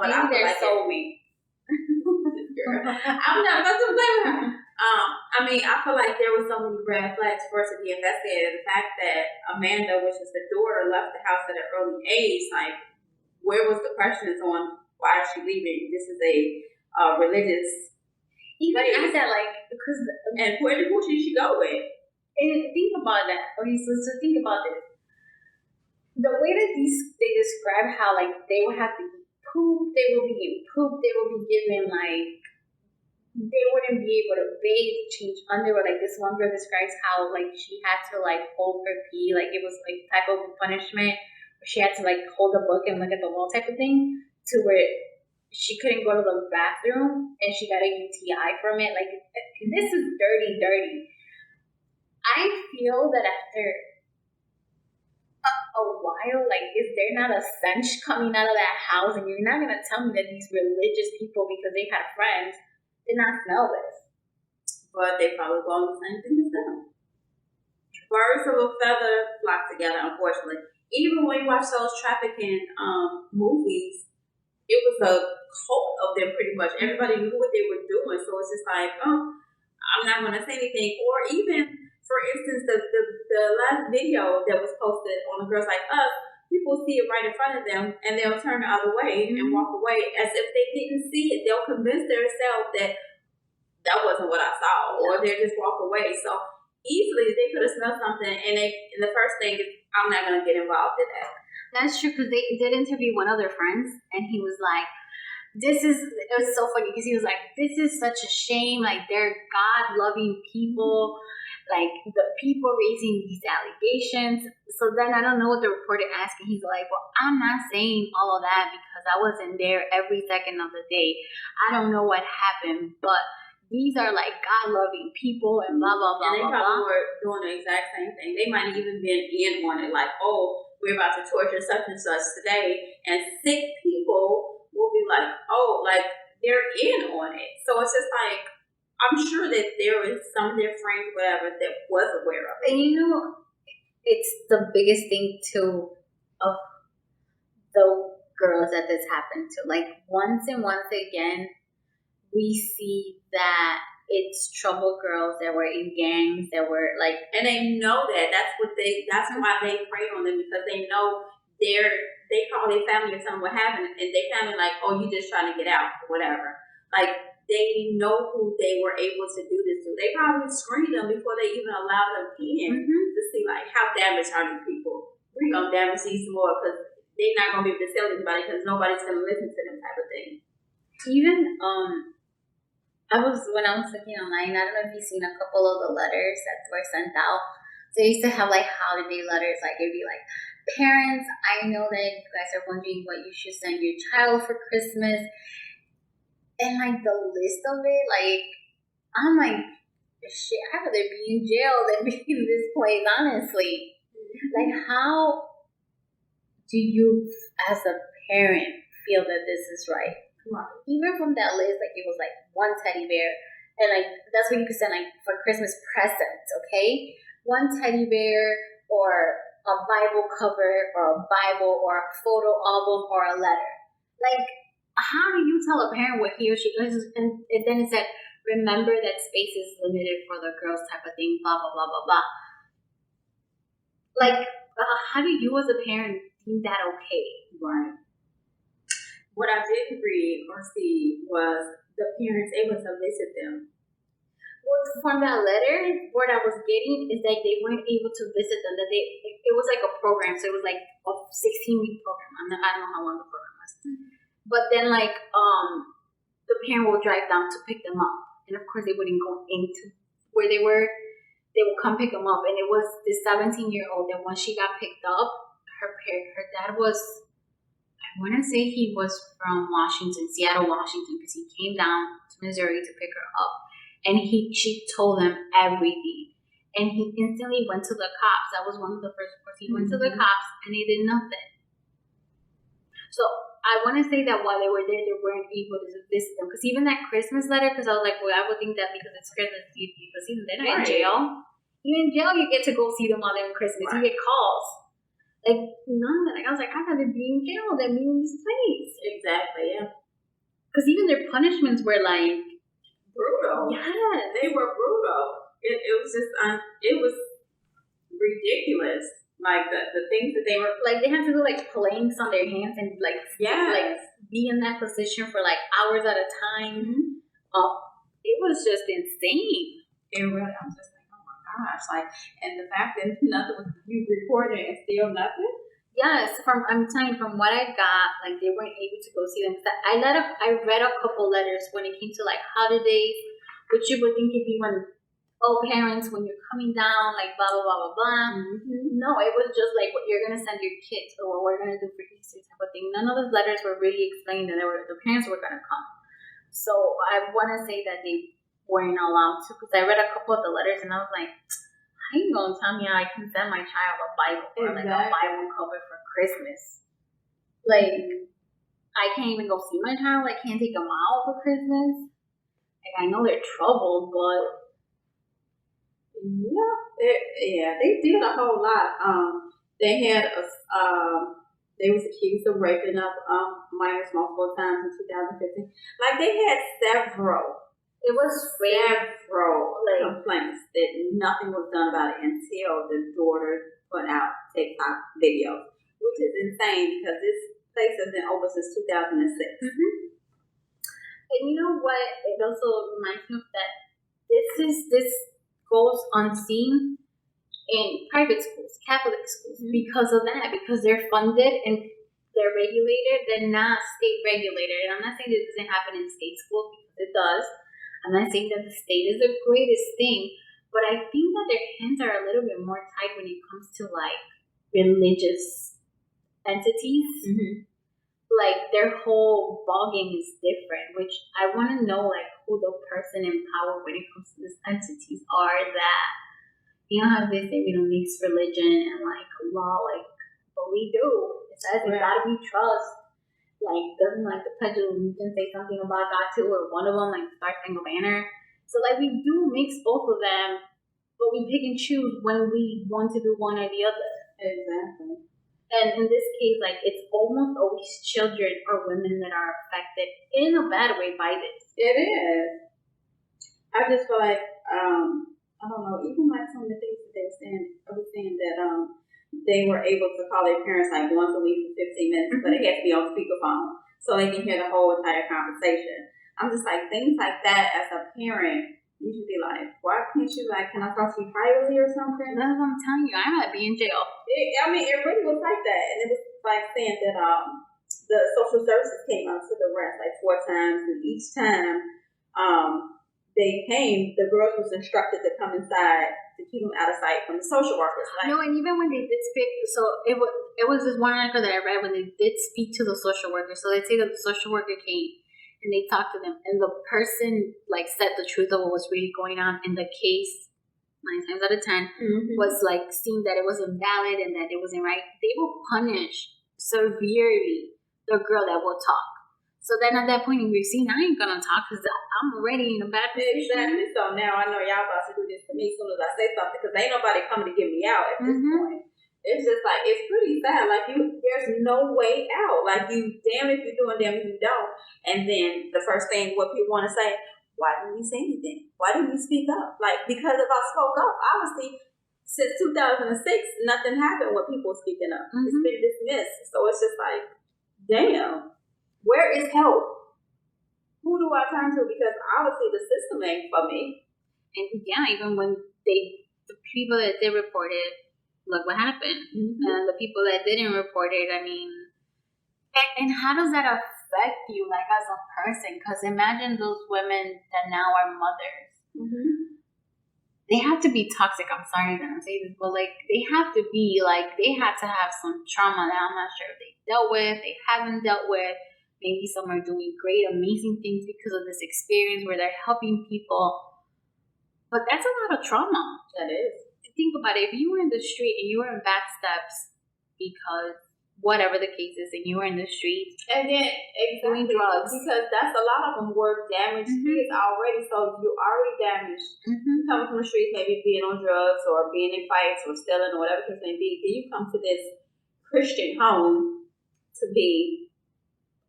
But I feel like so weak. I'm not about to blame her. I feel like there was so many red flags for us to be investigated. The fact that Amanda, which is the daughter, left the house at an early age, where was the questions on why is she leaving? This is a religious even at that, because and who should she go with? And think about that. Okay, so think about this. The way that they describe how they would have to eat poop, they will be eating poop, they will be given they wouldn't be able to bathe, change underwear. This one girl describes how she had to hold her pee, it was type of punishment. She had to hold a book and look at the wall type of thing, to where she couldn't go to the bathroom and she got a UTI from it. This is dirty. I feel that after a while, is there not a stench coming out of that house? And you're not gonna tell me that these religious people, because they had friends, did not smell this. But they probably go on the same thing as them. Birds of a feather flock together, unfortunately. Even when you watch those trafficking movies, it was a cult of them pretty much. Everybody knew what they were doing. So it's just I'm not going to say anything. Or even, for instance, the last video that was posted on the Girls Like Us, people see it right in front of them and they'll turn the other way and walk away as if they didn't see it. They'll convince themselves that wasn't what I saw, or they'll just walk away. So easily they could have smelled something, and the first thing is, I'm not going to get involved in that. That's true, because they did interview one of their friends, and he was like, it was so funny, because he was like, this is such a shame, they're God-loving people, the people raising these allegations. So then I don't know what the reporter asked, and he's like, well, I'm not saying all of that because I wasn't there every second of the day. I don't know what happened, but these are God-loving people and blah, blah, blah, and they blah, probably blah. were doing the exact same thing. They might have even been in on it, we're about to torture such and such today, and sick people will be they're in on it. So it's just I'm sure that there is some of their friends, whatever, that was aware of it. And it's the biggest thing too of the girls that this happened to. Once and once again, we see that it's troubled girls that were in gangs that were and they know that. That's why they prey on them, because they know they call their family if something would happen, and their family oh, you just trying to get out or whatever. They know who they were able to do this to. They probably screened them before they even allowed them in to see how damaged are these people. We're gonna damage these more because they're not gonna be able to tell anybody because nobody's gonna listen to them type of thing. Even when I was looking online, I don't know if you've seen a couple of the letters that were sent out. So they used to have holiday letters, it'd be parents, I know that you guys are wondering what you should send your child for Christmas. And the list of it, I'm shit, I'd rather be in jail than be in this place, honestly. How do you, as a parent, feel that this is right? Right. Even from that list, like it was like one teddy bear, and like that's what you could send like for Christmas presents, okay? One teddy bear, or a Bible cover, or a Bible, or a photo album, or a letter. Like, how do you tell a parent what he or she does? And then it said, remember that space is limited for the girls type of thing, blah blah blah blah blah. Like, how do you as a parent deem that okay? Right. What I didn't read or see was the parents able to visit them. Well, from that letter, what I was getting is that they weren't able to visit them. That it was like a program, so it was like a 16-week program. I don't know how long the program was, but then like the parent will drive down to pick them up, and of course they wouldn't go into where they were. They would come pick them up, and it was this 17-year-old that when she got picked up, her dad was, I want to say he was from Washington, Seattle, Washington, because he came down to Missouri to pick her up. And she told them everything. And he instantly went to the cops. That was one of the first reports. He went to the cops and they did nothing. So I want to say that while they were there, they weren't able to visit them. Because even that Christmas letter, because I was like, well, I would think that because it's Christmas, because even they're not in jail. Even in jail, you get to go see them while they're in Christmas. Right. You get calls. Like, none of that. Like, I was like, I'd rather be in jail than be in this place. Exactly, yeah. Because even their punishments were like, brutal. Yes. They were brutal. It was just, it was ridiculous. Like, the things that they were... Like, they had to do, like, planks on their hands and, like, like be in that position for, like, hours at a time. Mm-hmm. It was just insane. It really, I was just like, oh, my gosh. Like, and the fact that nothing was reported and still nothing? Yes, I'm telling you, from what I got, like, they weren't able to go see them. I read a couple letters when it came to, like, holidays, which you would think it'd be when, parents, when you're coming down, like, blah, blah, blah, blah, blah. Mm-hmm. No, it was just, like, what you're going to send your kids or what we're going to do for Easter type of thing. None of those letters were really explaining that the parents were going to come. So I want to say that they weren't allowed to, because I read a couple of the letters, and I was like, how you gonna tell me I can send my child a Bible or like a Bible cover for Christmas? Like, I can't even go see my child. I can't take them out for Christmas. Like, I know they're troubled, but they did a whole lot. They had they was accused of raping up minors multiple times in 2015. Like, they had several. It was several complaints that nothing was done about it until the daughter put out TikTok videos, which is insane because this place has been open since 2006. Mm-hmm. And you know what? It also reminds me of that this goes unseen in private schools, Catholic schools, because of that, because they're funded and they're regulated. They're not state regulated. And I'm not saying this doesn't happen in state schools, because it does. I'm not saying that the state is the greatest thing, but I think that their hands are a little bit more tight when it comes to, like, religious entities. Mm-hmm. Like, their whole ballgame is different, which I want to know, like, who the person in power when it comes to these entities are that, you know how they say we don't mix religion and, like, law, like, but we do. It says it gotta be trust. Like, doesn't, like, the Pledge of Allegiance say something about God too, or one of them, like, the Star Spangled Banner? So, like, we do mix both of them, but we pick and choose when we want to do one or the other. Exactly. And in this case, like, it's almost always children or women that are affected in a bad way by this. It is. I just feel like, I don't know, even like some of the things that they were saying, I was saying that, they were able to call their parents like once a week for 15 minutes, but it had to be on speakerphone so they can hear the whole entire conversation. I'm just like, things like that as a parent, you should be like, why can't you, like, can I talk to you privately or something? That's what I'm telling you. I might be in jail. It really was like that. And it was like saying that the social services came out to the rest like 4 times, and each time they came, the girls was instructed to come inside to keep them out of sight from the social workers. Like, no, and even when they did speak, so it was this one article that I read when they did speak to the social worker. So they say that the social worker came and they talked to them, and the person, like, said the truth of what was really going on in the case. 9 times out of 10 was, like, seeing that it was invalid and that it wasn't right. They will punish severely the girl that will talk. So then at that point in your scene, I ain't gonna talk because I'm already in a bad position. Exactly. So now I know y'all about to do this to me as soon as I say something because ain't nobody coming to get me out at this point. It's just like, it's pretty sad. Like, there's no way out. Like, you damn if you do and damn if you don't. And then the first thing what people want to say, why didn't you say anything? Why didn't you speak up? Like, because if I spoke up, obviously, since 2006, nothing happened with people speaking up. It's been dismissed. So it's just like, damn, where is help? Who do I turn to? Because obviously the system ain't for me. And yeah, even when the people that did report it, look what happened. And the people that didn't report it, I mean, and how does that affect you, like, as a person? Because imagine those women that now are mothers. They have to be toxic. I'm sorry that I'm saying this, but, like, they have to be, like, they had to have some trauma that I'm not sure if they dealt with, they haven't dealt with. Maybe some are doing great, amazing things because of this experience where they're helping people. But that's a lot of trauma. That is. Think about it. If you were in the street and you were in bad steps because whatever the case is, and you were in the street and then doing drugs, because that's a lot of them were damaged kids already. So you're already damaged. You coming from the streets, maybe being on drugs or being in fights or stealing or whatever the case may be. Then you come to this Christian home to be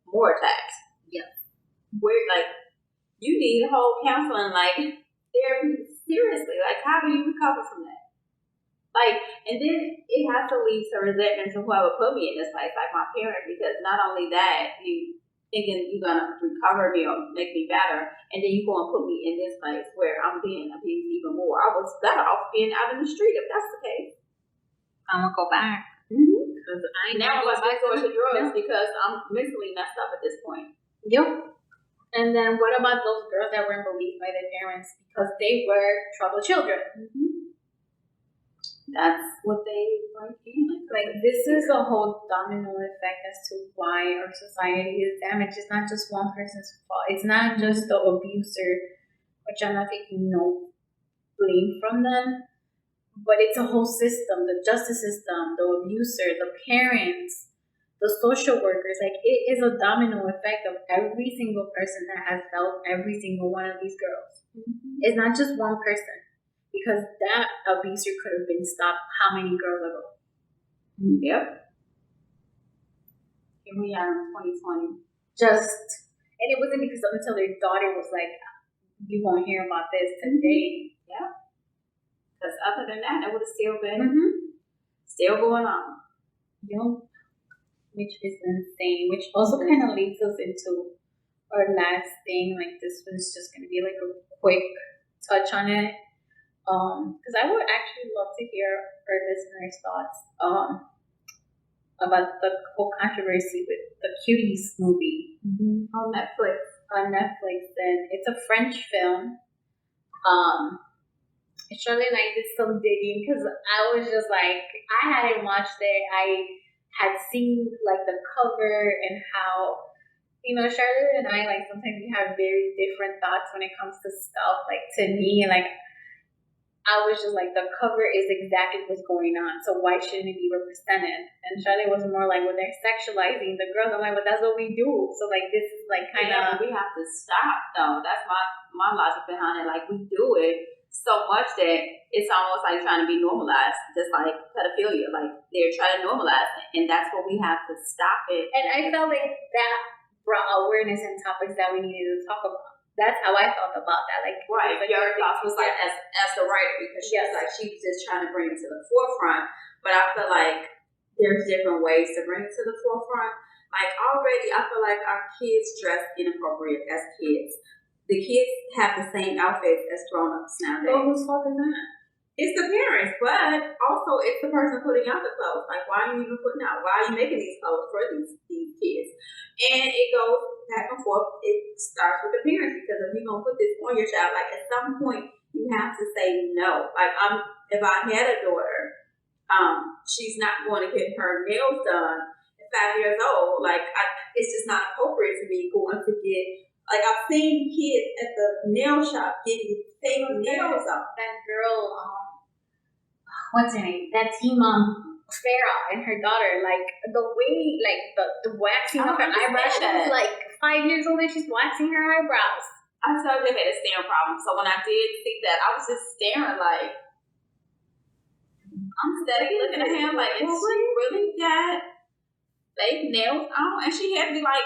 more attacked. Yeah, where like you need whole counseling, like therapy. Seriously, like how do you recover from that? Like, and then it has to lead to resentment to whoever put me in this place, like my parents, because not only that, you thinking you're gonna recover me or make me better, and then you go and put me in this place where I'm being abused even more. I was better off being out in the street if that's the case. I'm gonna go back. Because I now I'm going to resort to drugs because I'm mentally messed up at this point. Yep. And then what about those girls that weren't believed by their parents because they were troubled children? That's what they break in. Like, this is a whole domino effect as to why our society is damaged. It's not just one person's fault. It's not just the abuser, which I'm not taking no blame from them, but it's a whole system, the justice system, the abuser, the parents, the social workers. Like, it is a domino effect of every single person that has felt every single one of these girls. It's not just one person. Because that abuser could have been stopped how many girls ago? Yep. Here we are in 2020. And it wasn't because until their daughter was like, you won't hear about this today. Yeah. Because other than that, it would have still been still going on. Yep. Which is insane. Which also kind of leads us into our last thing. Like, this one's just going to be like a quick touch on it. Because I would actually love to hear our listeners' thoughts about the whole controversy with the Cuties movie on Netflix. And it's a French film. Charlotte and I did some digging because I was just like, I hadn't watched it. I had seen like the cover and how, Charlotte and I, like, sometimes we have very different thoughts when it comes to stuff. Like, to me, like, I was just like, the cover is exactly what's going on, so why shouldn't it be represented? And Charlotte was more like, well, they're sexualizing the girls. I'm like, well, that's what we do. So, like, this is like kind of... we have to stop, though. That's my logic behind it. Like, we do it so much that it's almost like trying to be normalized, just like pedophilia. Like, they're trying to normalize it, and that's what we have to stop it. And I felt like that brought awareness and topics that we needed to talk about. That's how I felt about that. Like, right, your thoughts was like as the writer, because she was like, she was just trying to bring it to the forefront. But I feel like there's different ways to bring it to the forefront. Like, already, I feel like our kids dress inappropriate as kids. The kids have the same outfits as grown-ups nowadays. Well, whose fault is that? It's the parents, but also it's the person putting out the clothes. Like, why are you even putting out? Why are you making these clothes for these kids? And it goes back and forth. It starts with the parents, because if you're going to put this on your child, like, at some point, you have to say no. Like, if I had a daughter, she's not going to get her nails done at 5 years old. Like, it's just not appropriate for me going to get, like, I've seen kids at the nail shop getting fake nails up. That girl, what's her name? That teen mom Farrah and her daughter, like the way, like the waxing of her eyebrows. She's like 5 years old and she's waxing her eyebrows. I told you I had a staring problem. So when I did see that, I was just staring like, I'm steady looking at him like, is she really got fake nails on? And she had to be like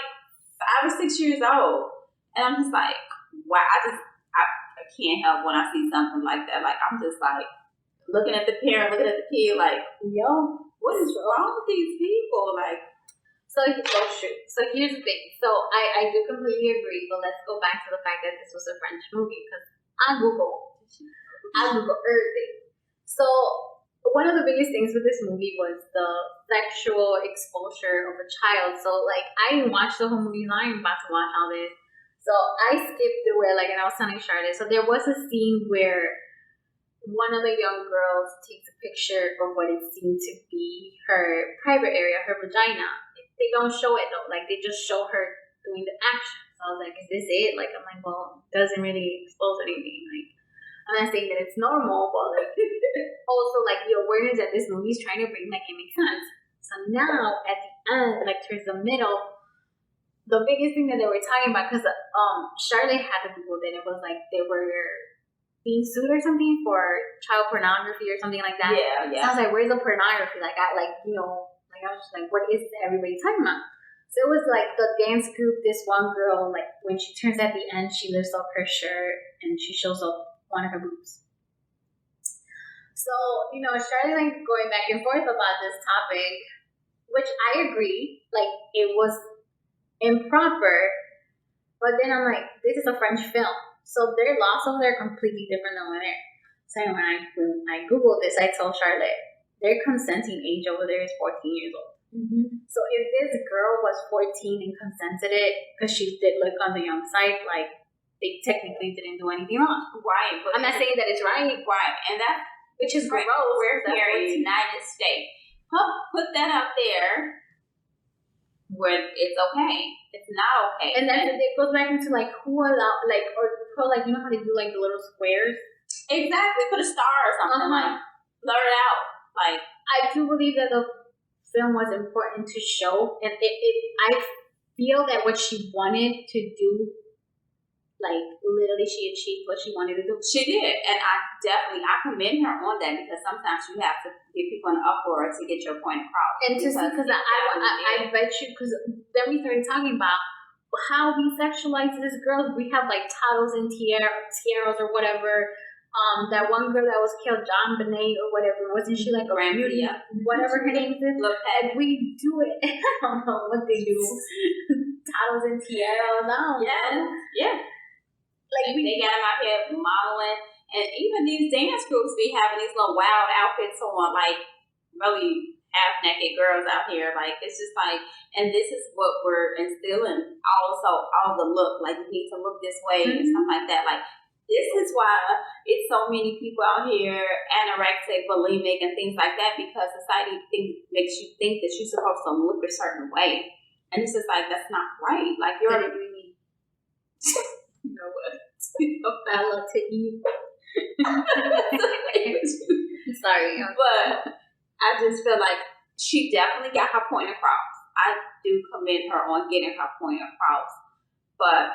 5 or 6 years old. And I'm just like, wow, I can't help when I see something like that. Like, I'm just like, looking at the parent, looking at the kid, like, yo, what is wrong with these people? Like, so here's the thing. So I do completely agree, but let's go back to the fact that this was a French movie because I Google everything. So one of the biggest things with this movie was the sexual exposure of a child. So like I didn't watch the whole movie, so I ain't about to watch all this. So I skipped through it, like, and I was telling Charlotte. So there was a scene where one of the young girls takes a picture of what it seemed to be her private area, her vagina. They don't show it though, like they just show her doing the action. So I was like, is this it? Like, I'm like, well, it doesn't really expose anything. Like, I'm not saying that it's normal, but like, also like the awareness that this movie is trying to bring, like, it makes sense. So now at the end, like towards the middle, the biggest thing that they were talking about, because Charlotte had to Google it, it was like they were being sued or something for child pornography or something like that. Yeah. So I was like, where's the pornography? Like, I was just like, what is everybody talking about? So it was like the dance group, this one girl, like when she turns at the end, she lifts up her shirt and she shows up one of her boobs. So, Charlotte like going back and forth about this topic, which I agree, like it was improper, but then I'm like, this is a French film. So their laws over there are completely different than over there. So when I Googled this, I told Charlotte, their consenting age over there is 14 years old. Mm-hmm. So if this girl was 14 and consented it, because she did look on the young side, like, they technically didn't do anything wrong. Right. But I'm not saying that it's right. Right. And that, which is gross. We're here in the United States. Put that out there where it's okay. It's not okay. And then it goes back into like who allow, like, or put like, you know how they do like the little squares? Exactly. Put a star or something, like blur it out. Like, I do believe that the film was important to show, and I feel that what she wanted to do, like literally she achieved what she wanted to do. She did, and I commend her on that, because sometimes you have to give people an uproar to get your point across. And to see, because I bet you, because then we started talking about how we sexualize these girls. We have like titles and tiaras or whatever. That one girl that was killed, John Bonet or whatever, wasn't she like a beauty? Whatever her name is. And we do it. I don't know what they do. Titles and tiaras. I don't know. Yeah. Like they got them out here modeling, and even these dance groups be having these little wild outfits on, like really half naked girls out here. Like, it's just like, and this is what we're instilling. Also, all the look, like you need to look this way and stuff like that. Like, this is why it's so many people out here anorexic, bulimic, and things like that, because society makes you think that you're supposed to look a certain way, and it's just like, that's not right. Like, you're. You know what? I love to eat. Sorry. But I just feel like she definitely got her point across. I do commend her on getting her point across. But,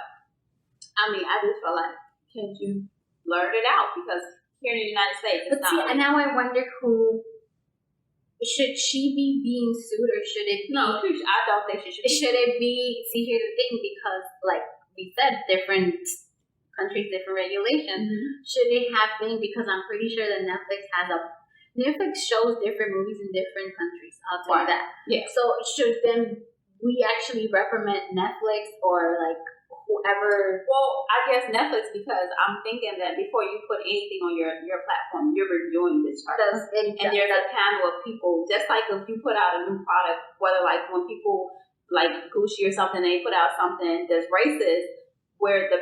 I mean, I just feel like, can you blurt it out? Because here in the United States, it's not. And now I wonder who. Should she be being sued, or should it be? No, I don't think she should be. Should it be? See, here's the thing, because, like we said, different countries, different regulations. Mm-hmm. Should it have been? Because I'm pretty sure that Netflix shows different movies in different countries. I'll tell you that. Yeah. So should then we actually reprimand Netflix or like whoever? Well, I guess Netflix, because I'm thinking that before you put anything on your platform, you're reviewing this product. And there's a panel of people, just like if you put out a new product, whether like when people like Gucci or something, they put out something that's racist, where the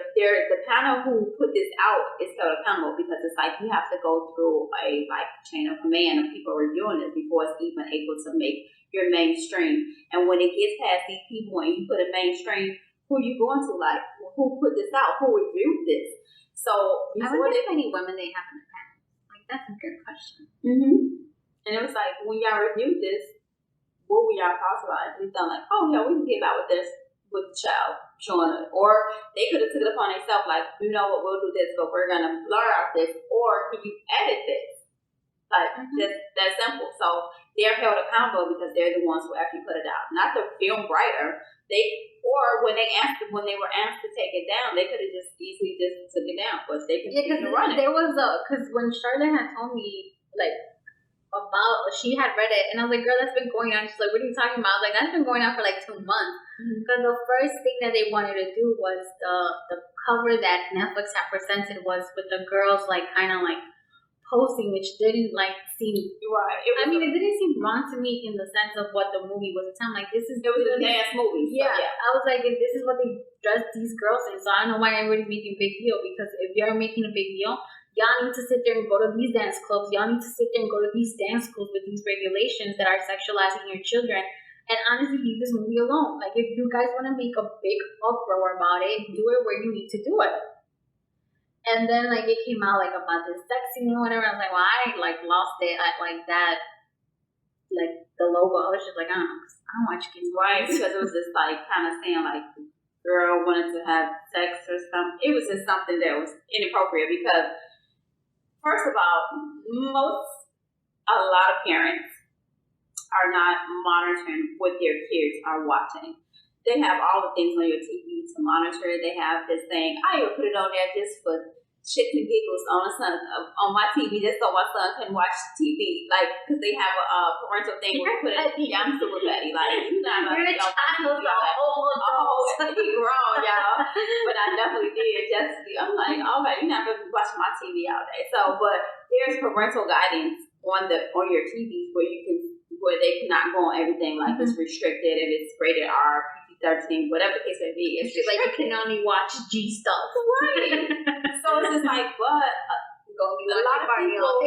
panel who put this out is held accountable, because it's like you have to go through a like chain of command of people reviewing this before it's even able to make your mainstream. And when it gets past these people and you put a mainstream, who are you going to? Like, who put this out? Who reviewed this? So I wonder how many women they have in the panel. Like, that's a good question. Mm-hmm. And it was like, when y'all reviewed this, what were y'all thoughts about it? You thought like, oh yeah, we can get by with this with the child showing it, or they could have took it upon themselves like, you know what, we'll do this, but we're gonna blur out this, or can you edit this? Like just that simple. So they're held accountable because they're the ones who actually put it out, not the film writer. When they were asked to take it down, they could have just easily just took it down, but they continued to run it. There was because when Charlotte had told me like about, she had read it, and I was like, girl, that's been going on. She's like, what are you talking about? I was like, that's been going on for like 2 months. Because the first thing that they wanted to do was the cover that Netflix had presented was with the girls like kind of like posting, which didn't like seem right. It didn't seem wrong to me in the sense of what the movie was. I'm like, it was a dance movie. Yeah, so yeah, I was like, this is what they dressed these girls in. So I don't know why everybody's making a big deal, because if you're making a big deal, y'all need to sit there and go to these dance clubs. Y'all need to sit there and go to these dance schools with these regulations that are sexualizing your children. And honestly, leave this movie alone. Like, if you guys want to make a big uproar about it, do it where you need to do it. And then, like, it came out, like, about this sex scene or whatever. I was like, well, I, like, lost it at, like, that, like, the logo. I was just like, I don't watch kids. Right, because it was just, like, kind of saying, like, the girl wanted to have sex or something. It was just something that was inappropriate because, first of all, a lot of parents are not monitoring what their kids are watching. They have all the things on your TV to monitor. They have this thing, I even put it on there just for shits and giggles on my TV, just so my son can watch TV. Like, because they have a parental thing where you put it, yeah, I'm super petty. Like, you're not going to be on my TV. He grown, y'all. But I definitely did. I'm like, okay, you're not going to be watching my TV all day. So, but there's parental guidance on your TV where they cannot go on everything, like it's restricted, if it's rated R, PG-13, whatever the case may be. It's just like you can only watch G stuff. Right. So it's just like, but a lot of people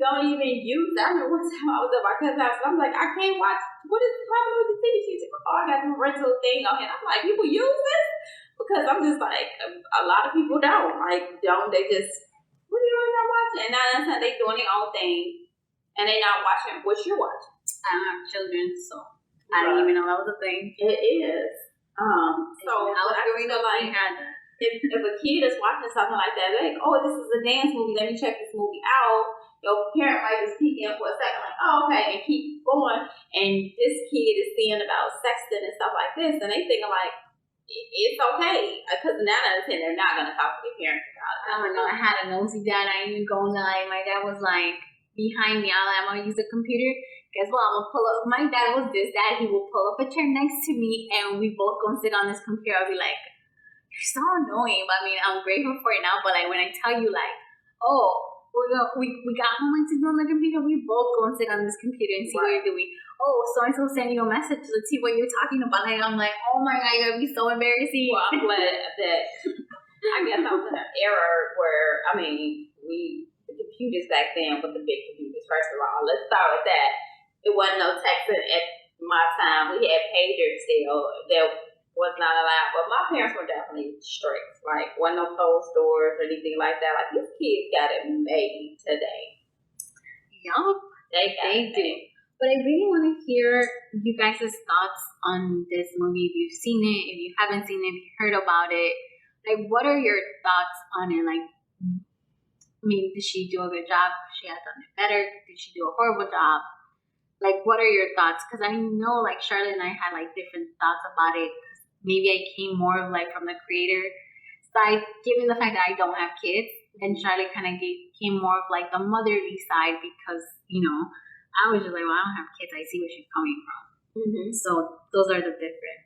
don't even use that. I remember one time I was at my cousin's house and I'm like, I can't watch, what is happening with the TV? She's like, oh, I got the rental thing on. And I'm like, people use this? Because I'm just like, a lot of people don't. Like, they just, what are you doing not watching? And now that's how they doing their own thing. And they not watching what you're watching. I don't have children, so I didn't even know that was a thing. It is. So I was feel like if a kid is watching something like that, like, oh, this is a dance movie, let me check this movie out. Your parent might just peek in for a second, like, oh, okay, and keep going. And this kid is seeing about sexting and stuff like this, and they thinking like, it's okay, because 9 out of 10 they're not gonna talk to their parents about it. I don't know. I had a nosy dad. I ain't even gonna lie. My dad was like behind me. I'm gonna use the computer. Guess what? I'm gonna pull up. My dad was this dad. He will pull up a chair next to me, and we both gonna sit on this computer. I'll be like, "You're so annoying." But I mean, I'm grateful for it now. But like when I tell you, like, oh, we got homework to do on the computer. We both gonna sit on this computer and see what you're doing. Oh, so and so sending you a message. Let's see what you're talking about. Like I'm like, oh my god, you're gonna be so embarrassing. Well, I'm glad that I guess I was in an era where the computers back then with the big computers. First of all, let's start with that. It wasn't no texting at my time. We had pagers still that was not allowed. But my parents were definitely strict. Like, wasn't no closed doors or anything like that. Like, these kids got it made today. Yup. They do. But I really want to hear you guys' thoughts on this movie. If you've seen it, if you haven't seen it, if you heard about it. Like, what are your thoughts on it? Like, I mean, did she do a good job? She had done it better. Did she do a horrible job? Like, what are your thoughts? Because I know, like, Charlotte and I had, like, different thoughts about it. Maybe I came more, like, from the creator side, given the fact that I don't have kids. And Charlotte kind of came more of, like, the motherly side because, you know, I was just like, well, I don't have kids. I see where she's coming from. Mm-hmm. So those are the different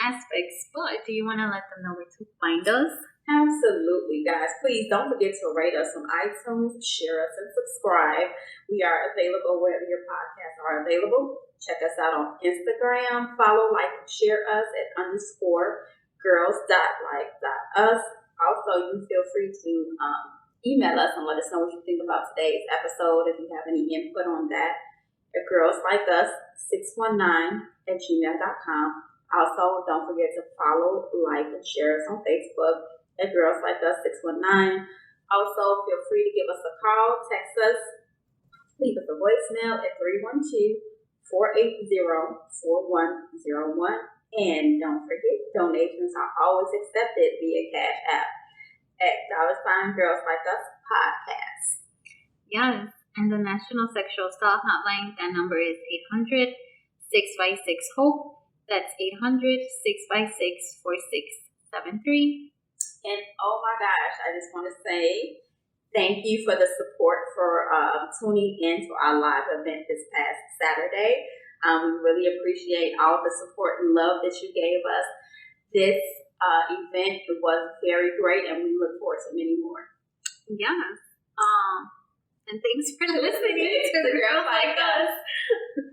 aspects. But do you want to let them know where to find us? Absolutely, guys. Please don't forget to rate us on iTunes, share us, and subscribe. We are available wherever your podcasts are available. Check us out on Instagram. Follow, like, and share us at _girls.like.us. Also, you feel free to email us and let us know what you think about today's episode. If you have any input on that, at girlslikeuss619@gmail.com. Also, don't forget to follow, like, and share us on Facebook at Girls Like Us 619. Also, feel free to give us a call, text us leave us a voicemail at 312-480-4101. And don't forget, donations are always accepted via Cash App at $Girls Like Us Podcast. Yes, and the National Sexual Assault Hotline, that number is 800-656-HOPE. That's 800-656-4673. And oh my gosh, I just want to say thank you for the support for tuning in to our live event this past Saturday. We really appreciate all the support and love that you gave us. This event was very great, and we look forward to many more. Yes. And thanks for listening to Girls Like Us.